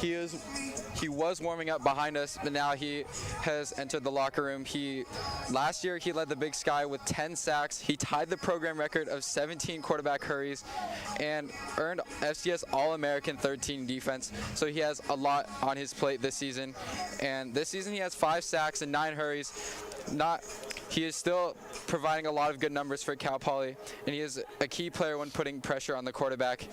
He was warming up behind us, but now he has entered the locker room. Last year he led the Big Sky with 10 sacks. He tied the program record of 17 quarterback hurries and earned FCS All-American 13 defense. So he has a lot on his plate this season. And this season he has 5 sacks and 9 hurries. He is still providing a lot of good numbers for Cal Poly, and he is a key player when putting pressure on the quarterback.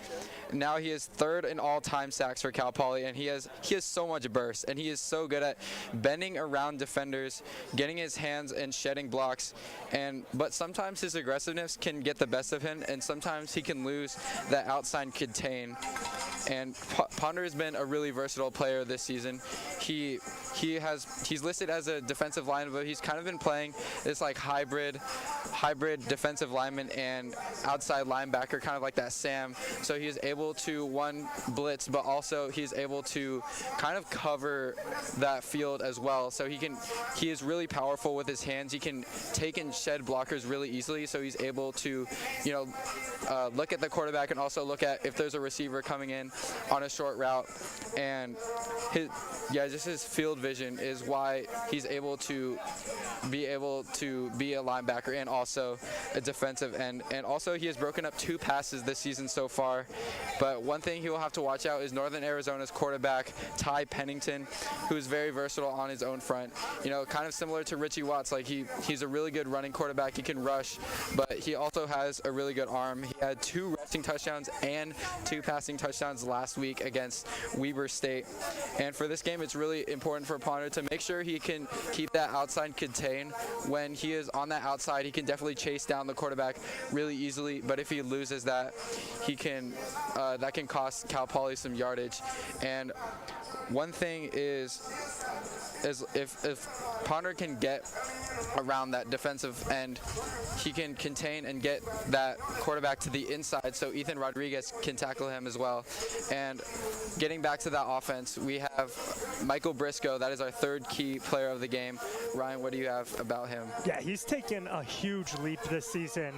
Now he is 3rd in all-time sacks for Cal Poly, and he has so much burst, and he is so good at bending around defenders, getting his hands and shedding blocks. But sometimes his aggressiveness can get the best of him, and sometimes he can lose that outside contain. And Ponder has been a really versatile player this season. He's listed as a defensive lineman, but he's kind of been playing this like hybrid defensive lineman and outside linebacker, kind of like that Sam. So he is able to blitz, but also he's able to kind of cover that field as well. So he is really powerful with his hands. He can take and shed blockers really easily. So he's able to, look at the quarterback and also look at if there's a receiver coming in on a short route. And just his field vision is why he's able to be a linebacker and also a defensive end. And also he has broken up 2 passes this season so far. But one thing he will have to watch out is Northern Arizona's quarterback, Ty Pennington, who is very versatile on his own front. Kind of similar to Richie Watts. Like he's a really good running quarterback. He can rush, but he also has a really good arm. He had 2 rushing touchdowns and 2 passing touchdowns last week against Weber State. And for this game, it's really important for Ponder to make sure he can keep that outside contained. When he is on that outside, he can definitely chase down the quarterback really easily. But if he loses that, that can cost Cal Poly some yardage. And one thing is if Ponder can get around that defensive end, he can contain and get that quarterback to the inside so Ethan Rodriguez can tackle him as well. And getting back to that offense, we have Michael Briscoe. That is our 3rd key player of the game. Ryan, what do you have about him? Yeah, he's taken a huge leap this season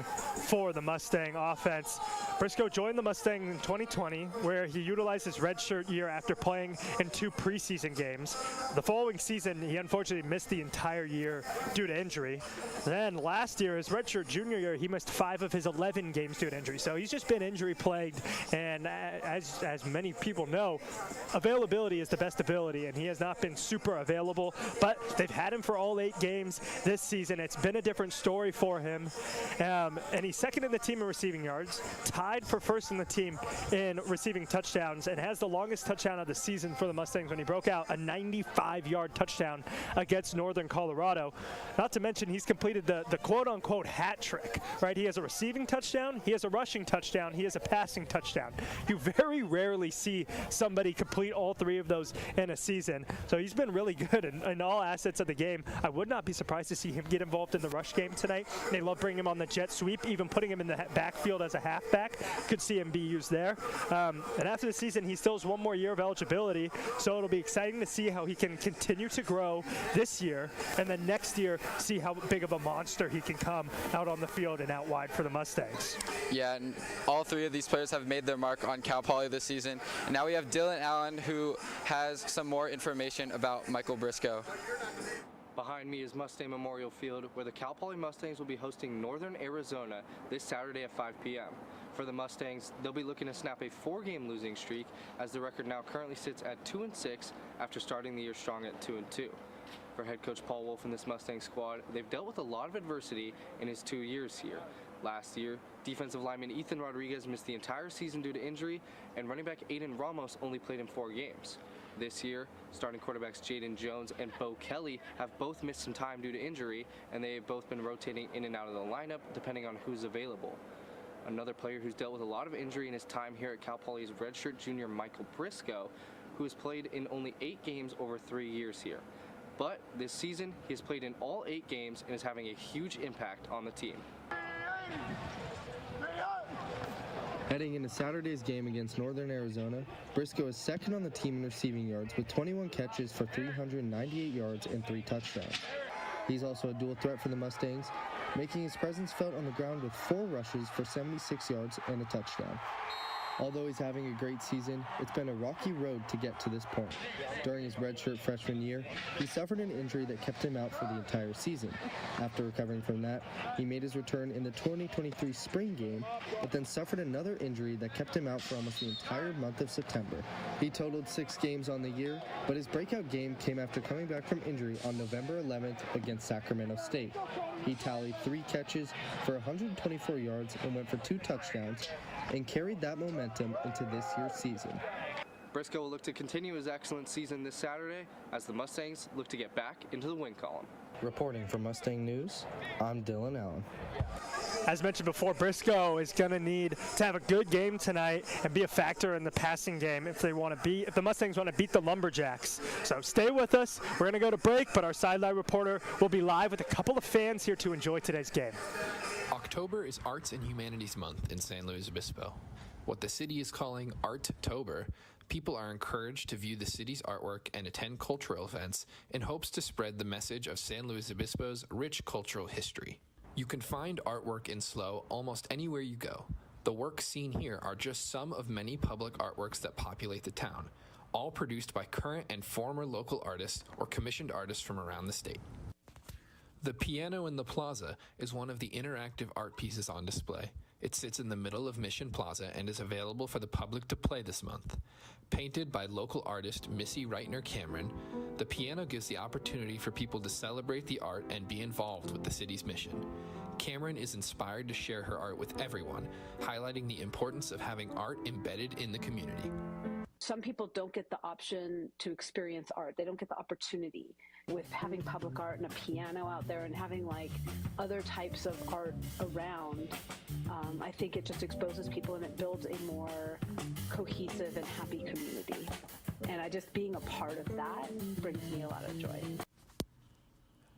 for the Mustang offense. Briscoe joined the Mustang in 2020, where he utilized his redshirt year after playing in 2 preseason games. The following season, he unfortunately missed the entire year due to injury. Then last year, his redshirt junior year, he missed 5 of his 11 games due to injury. So he's just been injury plagued, and as as many people know, availability is the best ability, and he has not been super available, but they've had him for all 8 games this season. It's been a different story for him, and he's second in the team in receiving yards, tied for first in the team in receiving touchdowns, and has the longest touchdown of the season for the Mustangs when he broke out a 95-yard touchdown against Northern Colorado. Not to mention he's completed the quote-unquote hat trick, right? He has a receiving touchdown, he has a rushing touchdown, he has a passing touchdown. You very rarely see somebody complete all 3 of those in a season. So he's been really good in all assets of the game. I would not be surprised to see him get involved in the rush game tonight. They love bringing him on the jet sweep, even putting him in the backfield as a halfback. Could see him be used there. And after the season, he still has 1 more year of eligibility, so it'll be exciting to see how he can continue to grow this year, and then next year see how big of a monster he can come out on the field and out wide for the Mustangs. Yeah, and all 3 of these players have made their mark on Cal Poly this season. And now we have Dylan Allen, who has some more information about Michael Briscoe. Behind me is Mustang Memorial Field, where the Cal Poly Mustangs will be hosting Northern Arizona this Saturday at 5 p.m. For the Mustangs, they'll be looking to snap a 4-game losing streak, as the record now currently sits at 2-6 after starting the year strong at 2-2. For head coach Paul Wolf and this Mustang squad, they've dealt with a lot of adversity in his 2 years here. Last year, defensive lineman Ethan Rodriguez missed the entire season due to injury, and running back Aiden Ramos only played in 4 games. This year, starting quarterbacks Jaden Jones and Bo Kelly have both missed some time due to injury, and they have both been rotating in and out of the lineup depending on who's available. Another player who's dealt with a lot of injury in his time here at Cal Poly is redshirt junior Michael Briscoe, who has played in only 8 games over 3 years here. But this season, he has played in all 8 games and is having a huge impact on the team. Heading into Saturday's game against Northern Arizona, Briscoe is second on the team in receiving yards with 21 catches for 398 yards and 3 touchdowns. He's also a dual threat for the Mustangs, making his presence felt on the ground with 4 rushes for 76 yards and a touchdown. Although he's having a great season, it's been a rocky road to get to this point. During his redshirt freshman year, he suffered an injury that kept him out for the entire season. After recovering from that, he made his return in the 2023 spring game, but then suffered another injury that kept him out for almost the entire month of September. He totaled 6 games on the year, but his breakout game came after coming back from injury on November 11th against Sacramento State. He tallied 3 catches for 124 yards and went for 2 touchdowns, and carried that momentum into this year's season. Briscoe will look to continue his excellent season this Saturday as the Mustangs look to get back into the win column. Reporting for Mustang News, I'm Dylan Allen. As mentioned before, Briscoe is going to need to have a good game tonight and be a factor in the passing game if the Mustangs want to beat the Lumberjacks. So stay with us. We're going to go to break, but our sideline reporter will be live with a couple of fans here to enjoy today's game. October is Arts and Humanities Month in San Luis Obispo. What the city is calling Art-tober, people are encouraged to view the city's artwork and attend cultural events in hopes to spread the message of San Luis Obispo's rich cultural history. You can find artwork in SLO almost anywhere you go. The works seen here are just some of many public artworks that populate the town, all produced by current and former local artists or commissioned artists from around the state. The piano in the plaza is one of the interactive art pieces on display. It sits in the middle of Mission Plaza and is available for the public to play this month. Painted by local artist Missy Reitner Cameron, the piano gives the opportunity for people to celebrate the art and be involved with the city's mission. Cameron is inspired to share her art with everyone, highlighting the importance of having art embedded in the community. Some people don't get the option to experience art. They don't get the opportunity. With having public art and a piano out there and having like other types of art around, I think it just exposes people and it builds a more cohesive and happy community. And being a part of that brings me a lot of joy.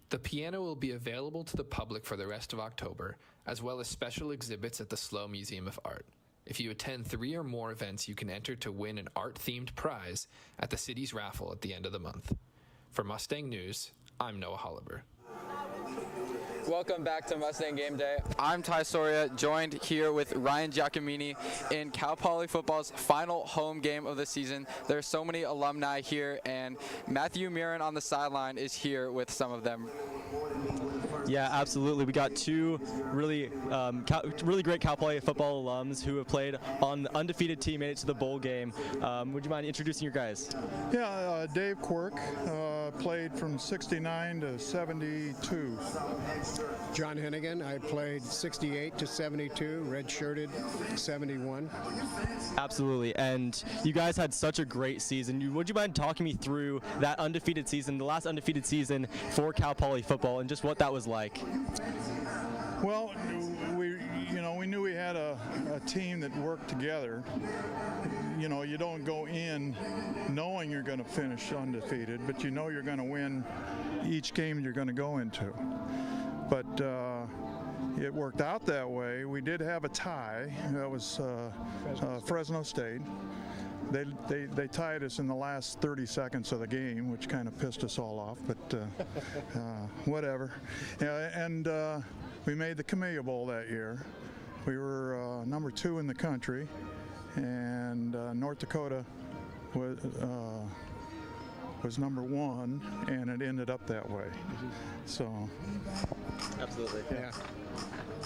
The piano will be available to the public for the rest of October, as well as special exhibits at the SLO Museum of Art. If you attend 3 or more events, you can enter to win an art-themed prize at the city's raffle at the end of the month. For Mustang News, I'm Noah Holliber. Welcome back to Mustang Game Day. I'm Ty Soria, joined here with Ryan Giacomini in Cal Poly football's final home game of the season. There's so many alumni here, and Matthew Mirren on the sideline is here with some of them. Yeah, absolutely. We got two really great Cal Poly football alums who have played on the undefeated team, made it to the bowl game. Would you mind introducing your guys? Yeah, Dave Quirk played from 69 to 72. John Hennigan, I played 68 to 72, redshirted 71. Absolutely, and you guys had such a great season. Would you mind talking me through that undefeated season, the last undefeated season for Cal Poly football, and just what that was like? Well, we knew we had a team that worked together. You know, you don't go in knowing you're going to finish undefeated, but you know you're going to win each game you're going to go into. But it worked out that way. We did have a tie. That was Fresno State. They tied us in the last 30 seconds of the game, which kind of pissed us all off, but whatever. And we made the Camellia Bowl that year. We were number 2 in the country, and North Dakota was number 1, and it ended up that way. So, absolutely, yeah.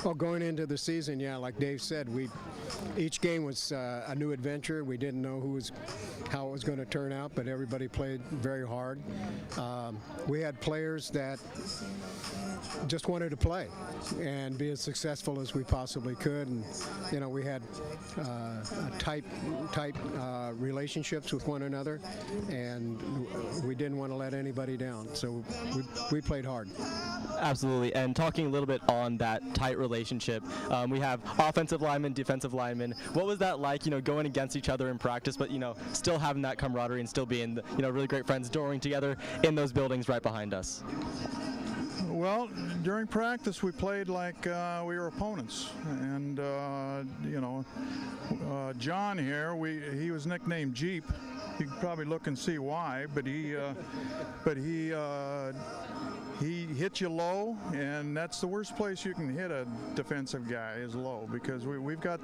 Well, going into the season, yeah, like Dave said, each game was a new adventure. We didn't know how it was going to turn out, but everybody played very hard. We had players that just wanted to play and be as successful as we possibly could, and we had tight relationships with one another, and we didn't want to let anybody down. So we played hard. Absolutely, and talking a little bit on that tight relationship, we have offensive linemen, defensive linemen. What was that like, going against each other in practice, but still having that camaraderie and still being really great friends, dorming together in those buildings right behind us? Well, during practice we played like we were opponents, and John here, he was nicknamed Jeep. You can probably look and see why, but he hits you low, and that's the worst place you can hit a defensive guy is low, because we got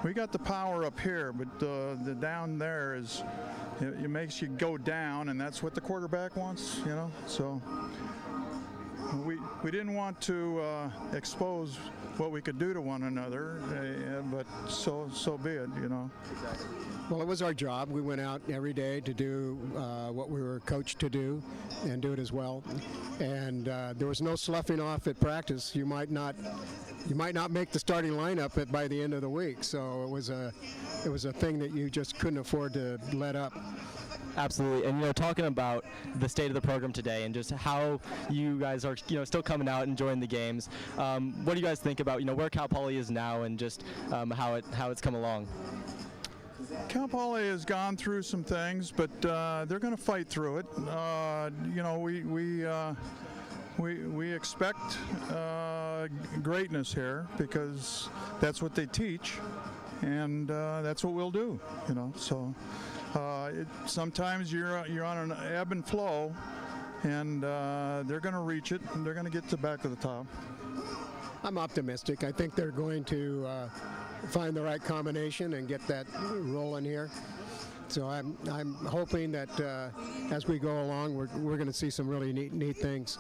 the power up here, but the down there it makes you go down, and that's what the quarterback wants, So we didn't want to expose what we could do to one another, but so be it, Well, it was our job. We went out every day to do what we were coached to do and do it as well. And there was no sloughing off at practice. You might not make the starting lineup by the end of the week. So it was a thing that you just couldn't afford to let up. Absolutely, and talking about the state of the program today and just how you guys are still coming out enjoying the games. What do you guys think about where Cal Poly is now and just how it's come along? Cal Poly has gone through some things, but they're going to fight through it. We expect greatness here because that's what they teach, and that's what we'll do. So. Sometimes you're on an ebb and flow, and they're going to reach it, and they're going to get to back to the top. I'm optimistic. I think they're going to find the right combination and get that rolling here. So I'm hoping that as we go along, we're going to see some really neat things.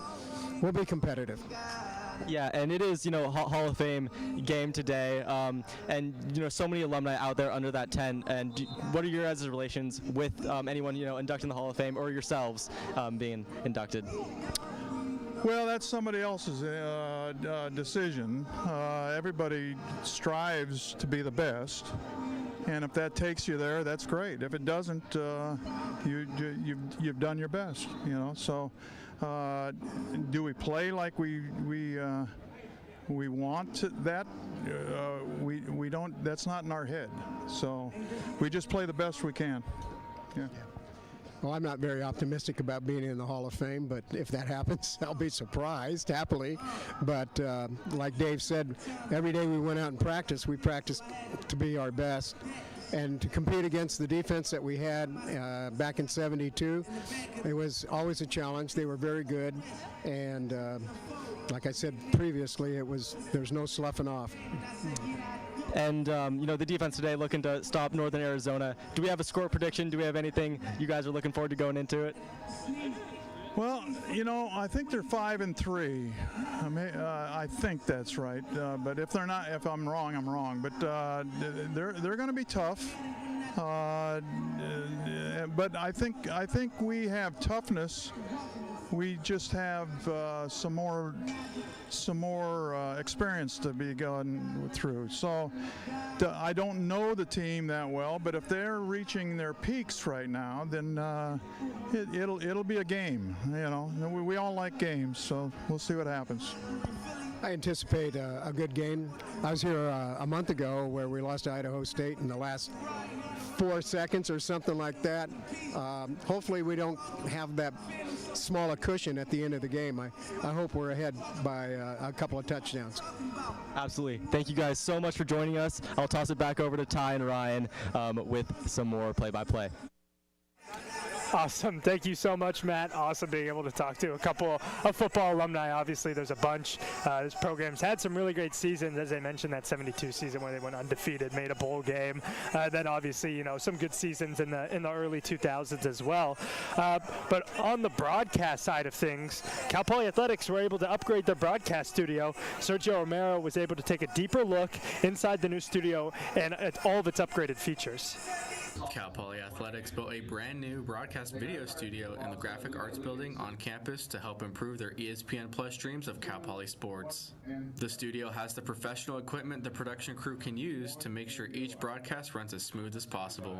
We'll be competitive. Yeah, and it is, Hall of Fame game today, and, so many alumni out there under that tent. And what are your guys' relations with anyone, inducted in the Hall of Fame or yourselves being inducted? Well, that's somebody else's decision. Everybody strives to be the best, and if that takes you there, that's great. If it doesn't, you've done your best, So. Do we play like we want that? We don't. That's not in our head. So we just play the best we can. Yeah. Well, I'm not very optimistic about being in the Hall of Fame, but if that happens, I'll be surprised, happily. But like Dave said, every day we went out and practiced, we practiced to be our best. And to compete against the defense that we had back in '72, it was always a challenge. They were very good, and like I said previously, there's no sloughing off. And the defense today looking to stop Northern Arizona. Do we have a score prediction? Do we have anything you guys are looking forward to going into it? Well, I think they're 5-3. I think that's right. But if they're not, if I'm wrong, I'm wrong. But they're going to be tough. But I think we have toughness. We just have some more experience to be going through. So I don't know the team that well, but if they're reaching their peaks right now, then it'll be a game. We all like games, so we'll see what happens. I anticipate a good game. I was here a month ago where we lost to Idaho State in the last 4 seconds or something like that. Hopefully we don't have that small a cushion at the end of the game. I hope we're ahead by a couple of touchdowns. Absolutely. Thank you guys so much for joining us. I'll toss it back over to Ty and Ryan with some more play-by-play. Awesome. Thank you so much, Matt. Awesome being able to talk to a couple of football alumni. Obviously, there's a bunch. This program's had some really great seasons. As I mentioned, that 72 season where they went undefeated, made a bowl game. Then obviously, some good seasons in the early 2000s as well. But on the broadcast side of things, Cal Poly Athletics were able to upgrade their broadcast studio. Sergio Romero was able to take a deeper look inside the new studio and at all of its upgraded features. Cal Poly Athletics built a brand new broadcast video studio in the Graphic Arts Building on campus to help improve their ESPN Plus streams of Cal Poly sports. The studio has the professional equipment the production crew can use to make sure each broadcast runs as smooth as possible.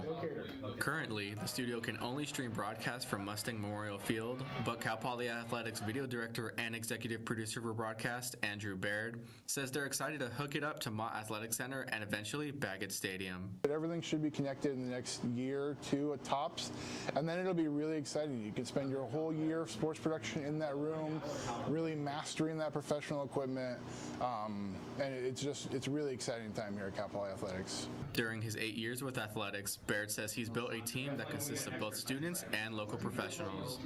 Currently, the studio can only stream broadcasts from Mustang Memorial Field, but Cal Poly Athletics video director and executive producer for broadcast, Andrew Baird, says they're excited to hook it up to Mott Athletic Center and eventually Baggett Stadium. Everything should be connected in the next year or two at tops, and then it'll be really exciting. You can spend your whole year of sports production in that room, really mastering that professional equipment, and it's a really exciting time here at Cal Poly Athletics. During his 8 years with athletics, Baird says he's built a team that consists of both students and local professionals.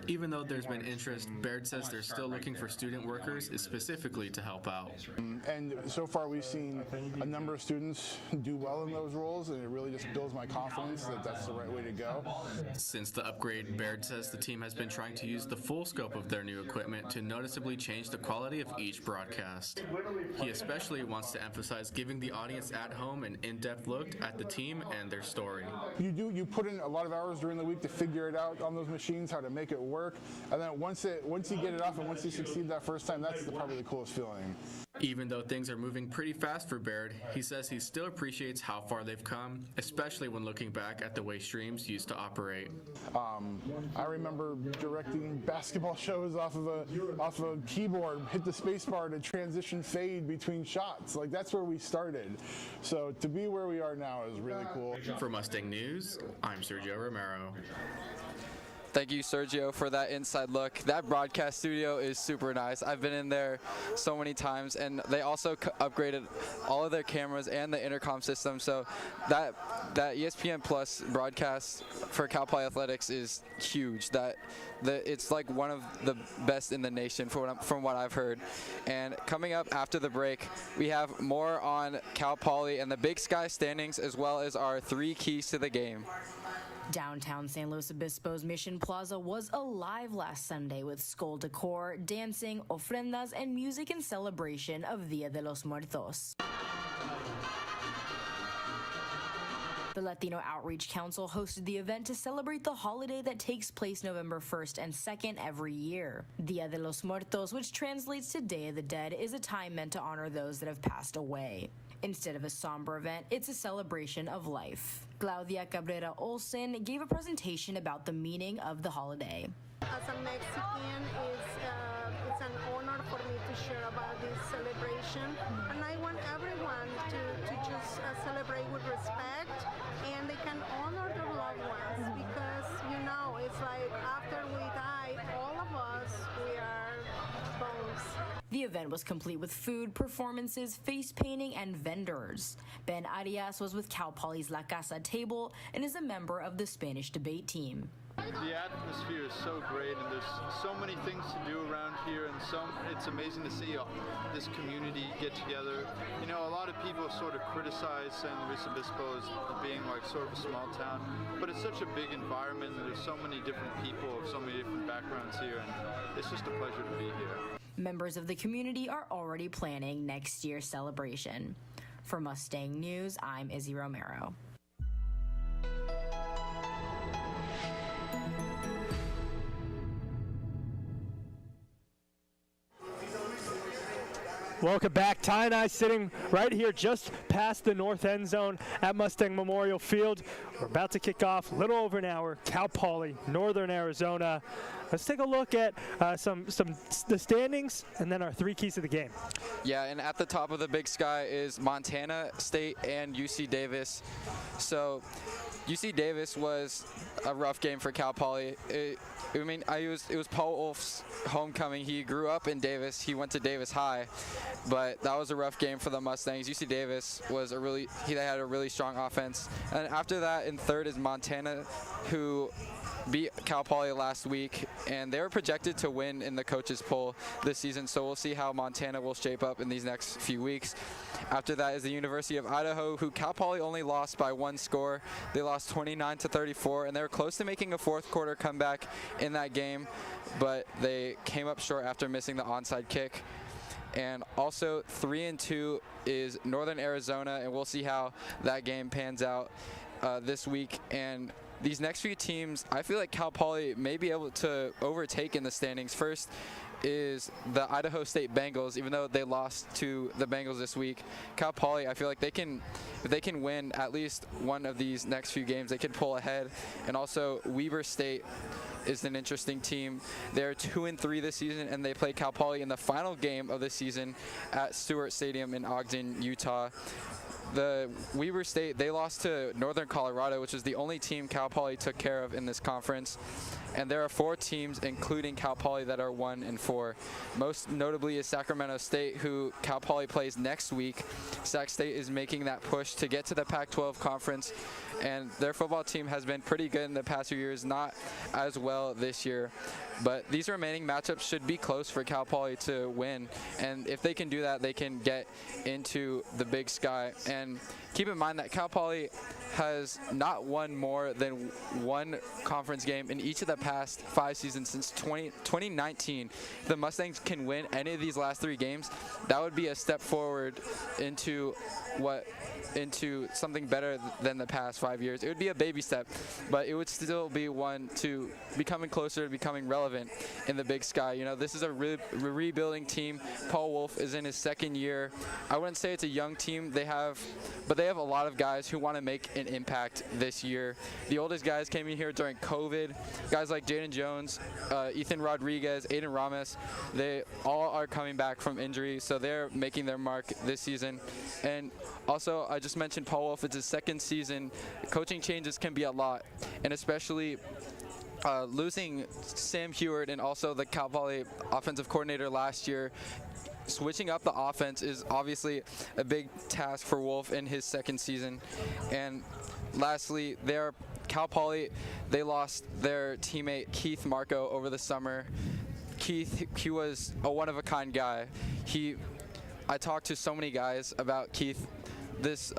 Even though there's been interest, Baird says they're still looking for student workers specifically to help out. And so far we've seen a number of students do well in those roles, and it really just builds my confidence that that's the right way to go. Since the upgrade, Baird says the team has been trying to use the full scope of their new equipment to noticeably change the quality of each broadcast. He especially wants to emphasize giving the audience at home an in-depth look at the team and their story. You put in a lot of hours during the week to figure it out on those machines, how to make it work, and then once you get it off and once you succeed that first time, that's probably the coolest feeling. Even though things are moving pretty fast for Baird, he says he still appreciates how far they've come, especially when looking back at the way streams used to operate. I remember directing basketball shows off of a keyboard, hit the space bar to transition fade between shots. Like, that's where we started. So to be where we are now is really cool. For Mustang News, I'm Sergio Romero. Thank you, Sergio, for that inside look. That broadcast studio is super nice. I've been in there so many times, and they also upgraded all of their cameras and the intercom system. So that ESPN Plus broadcast for Cal Poly Athletics is huge. It's like one of the best in the nation from what I've heard. And coming up after the break, we have more on Cal Poly and the Big Sky standings, as well as our 3 keys to the game. Downtown San Luis Obispo's Mission Plaza was alive last Sunday with skull decor, dancing, ofrendas, and music in celebration of Dia de los Muertos. The Latino Outreach Council hosted the event to celebrate the holiday that takes place November 1st and 2nd every year. Dia de los Muertos, which translates to Day of the Dead, is a time meant to honor those that have passed away. Instead of a somber event, it's a celebration of life. Claudia Cabrera Olsen gave a presentation about the meaning of the holiday. As a Mexican, it's an honor for me to share about this celebration, and I want everyone to just celebrate with respect, and they can honor their loved ones, because it's like after we die, all of us, we are bones. The event was complete with food, performances, face painting, and vendors. Ben Arias was with Cal Poly's La Casa table and is a member of the Spanish debate team. The atmosphere is so great, and there's so many things to do around here, and it's amazing to see this community get together. You know, a lot of people sort of criticize San Luis Obispo as being like sort of a small town, but it's such a big environment, and there's so many different people of so many different backgrounds here, and it's just a pleasure to be here. Members of the community are already planning next year's celebration. For Mustang News, I'm Izzy Romero. Welcome back. Ty and I sitting right here just past the north end zone at Mustang Memorial Field. We're about to kick off a little over an hour. Cal Poly, Northern Arizona. Let's take a look at the standings and then our 3 keys to the game. Yeah, and at the top of the Big Sky is Montana State and UC Davis. So UC Davis was a rough game for Cal Poly. It was Paul Wolf's homecoming. He grew up in Davis. He went to Davis High, but that was a rough game for the Mustangs. UC Davis was they had a really strong offense. And after that, in third is Montana, who beat Cal Poly last week, and they were projected to win in the coaches poll this season, so we'll see how Montana will shape up in these next few weeks. After that is the University of Idaho, who Cal Poly only lost by 1 score. They lost 29-34, and they were close to making a fourth quarter comeback in that game, but they came up short after missing the onside kick. And also 3-2 is Northern Arizona, and we'll see how that game pans out this week. And these next few teams, I feel like Cal Poly may be able to overtake in the standings. First is the Idaho State Bengals. Even though they lost to the Bengals this week, Cal Poly, I feel like if they can win at least one of these next few games, they can pull ahead. And also Weber State is an interesting team. They're 2-3 this season, and they play Cal Poly in the final game of the season at Stewart Stadium in Ogden, Utah. The Weber State, they lost to Northern Colorado, which is the only team Cal Poly took care of in this conference. And there are 4 teams, including Cal Poly, that are 1-4. Most notably is Sacramento State, who Cal Poly plays next week. Sac State is making that push to get to the Pac-12 conference, and their football team has been pretty good in the past few years, not as well this year. But these remaining matchups should be close for Cal Poly to win, and if they can do that, they can get into the Big Sky. And keep in mind that Cal Poly has not won more than 1 conference game in each of the past 5 seasons since 2019. If the Mustangs can win any of these last 3 games, that would be a step forward into something better than the past 5 years. It would be a baby step, but it would still be one to becoming closer to becoming relevant in the Big Sky. You know, this is a rebuilding team. Paul Wolf is in his 2nd year. I wouldn't say it's a young team but they have a lot of guys who want to make an impact this year. The oldest guys came in here during COVID. Guys like Jaden Jones, Ethan Rodriguez, Aiden Ramos, they all are coming back from injury, so they're making their mark this season. And also, I just mentioned Paul Wolf. It's his 2nd season. Coaching changes can be a lot, and especially losing Sam Heward and also the Cal Poly offensive coordinator last year. Switching up the offense is obviously a big task for Wolf in his 2nd season. And lastly, Cal Poly, they lost their teammate Keith Marco over the summer. Keith, he was a one-of-a-kind guy. I talked to so many guys about Keith this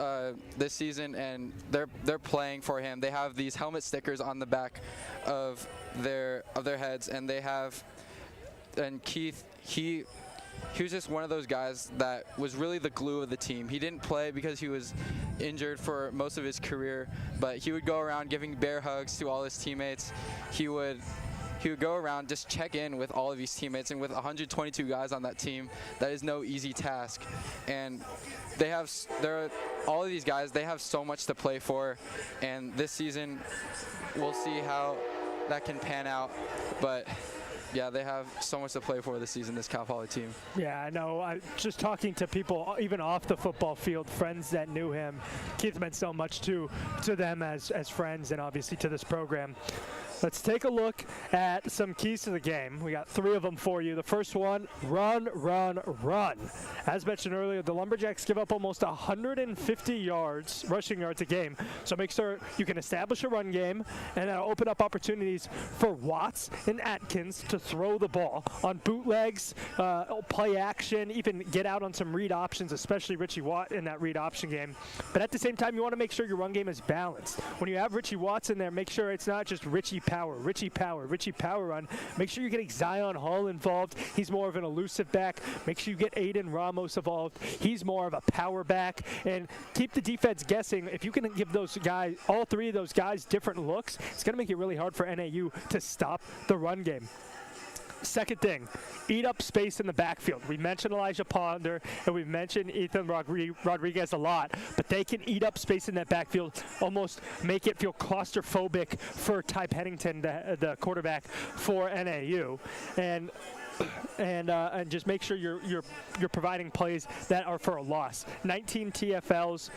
season, and they're playing for him. They have these helmet stickers on the back of their heads, and Keith, he was just one of those guys that was really the glue of the team. He didn't play because he was injured for most of his career, but he would go around giving bear hugs to all his teammates. He would go around, just check in with all of his teammates, and with 122 guys on that team, that is no easy task. And all of these guys, they have so much to play for, and this season we'll see how that can pan out. But yeah, they have so much to play for this season, this Cal Poly team. Yeah, I know. Just talking to people, even off the football field, friends that knew him, Keith meant so much to them as friends, and obviously to this program. Let's take a look at some keys to the game. We got 3 of them for you. The first one, run, run, run. As mentioned earlier, the Lumberjacks give up almost 150 rushing yards a game. So make sure you can establish a run game, and that'll open up opportunities for Watts and Atkins to throw the ball on bootlegs, play action, even get out on some read options, especially Richie Watt in that read option game. But at the same time, you want to make sure your run game is balanced. When you have Richie Watts in there, make sure it's not just Richie power run. Make sure you're getting Zion Hall involved. He's more of an elusive back. Make sure you get Aiden Ramos involved. He's more of a power back. And keep the defense guessing. If you can give those guys, all 3 of those guys, different looks, it's going to make it really hard for NAU to stop the run game. Second thing, eat up space in the backfield. We mentioned Elijah Ponder and we've mentioned Ethan Rodriguez a lot, but they can eat up space in that backfield, almost make it feel claustrophobic for Ty Pennington, the quarterback for NAU. And just make sure you're providing plays that are for a loss. 19 TFLs.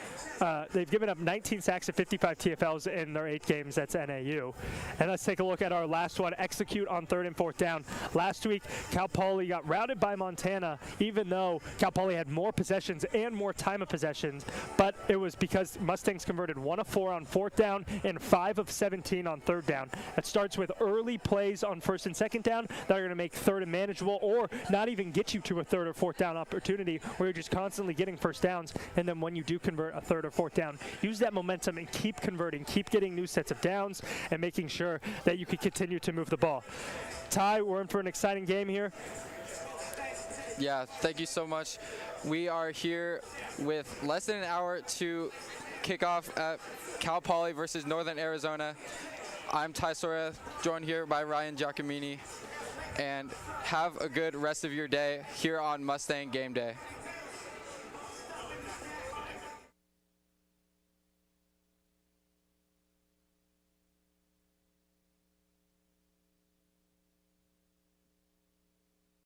They've given up 19 sacks and 55 TFLs in their 8 games. That's NAU. And let's take a look at our last one. Execute on 3rd and 4th down. Last week, Cal Poly got routed by Montana, even though Cal Poly had more possessions and more time of possessions. But it was because Mustangs converted 1 of 4 on 4th down and 5 of 17 on 3rd down. That starts with early plays on 1st and 2nd down that are going to make 3rd and manageable, or not even get you to a 3rd or 4th down opportunity where you're just constantly getting 1st downs. And then when you do convert a 3rd or 4th down, use that momentum and keep converting, keep getting new sets of downs and making sure that you can continue to move the ball. Ty, we're in for an exciting game here. Yeah, thank you so much. We are here with less than an hour to kick off at Cal Poly versus Northern Arizona. I'm Ty Soria, joined here by Ryan Giacomini. And have a good rest of your day here on Mustang Game Day.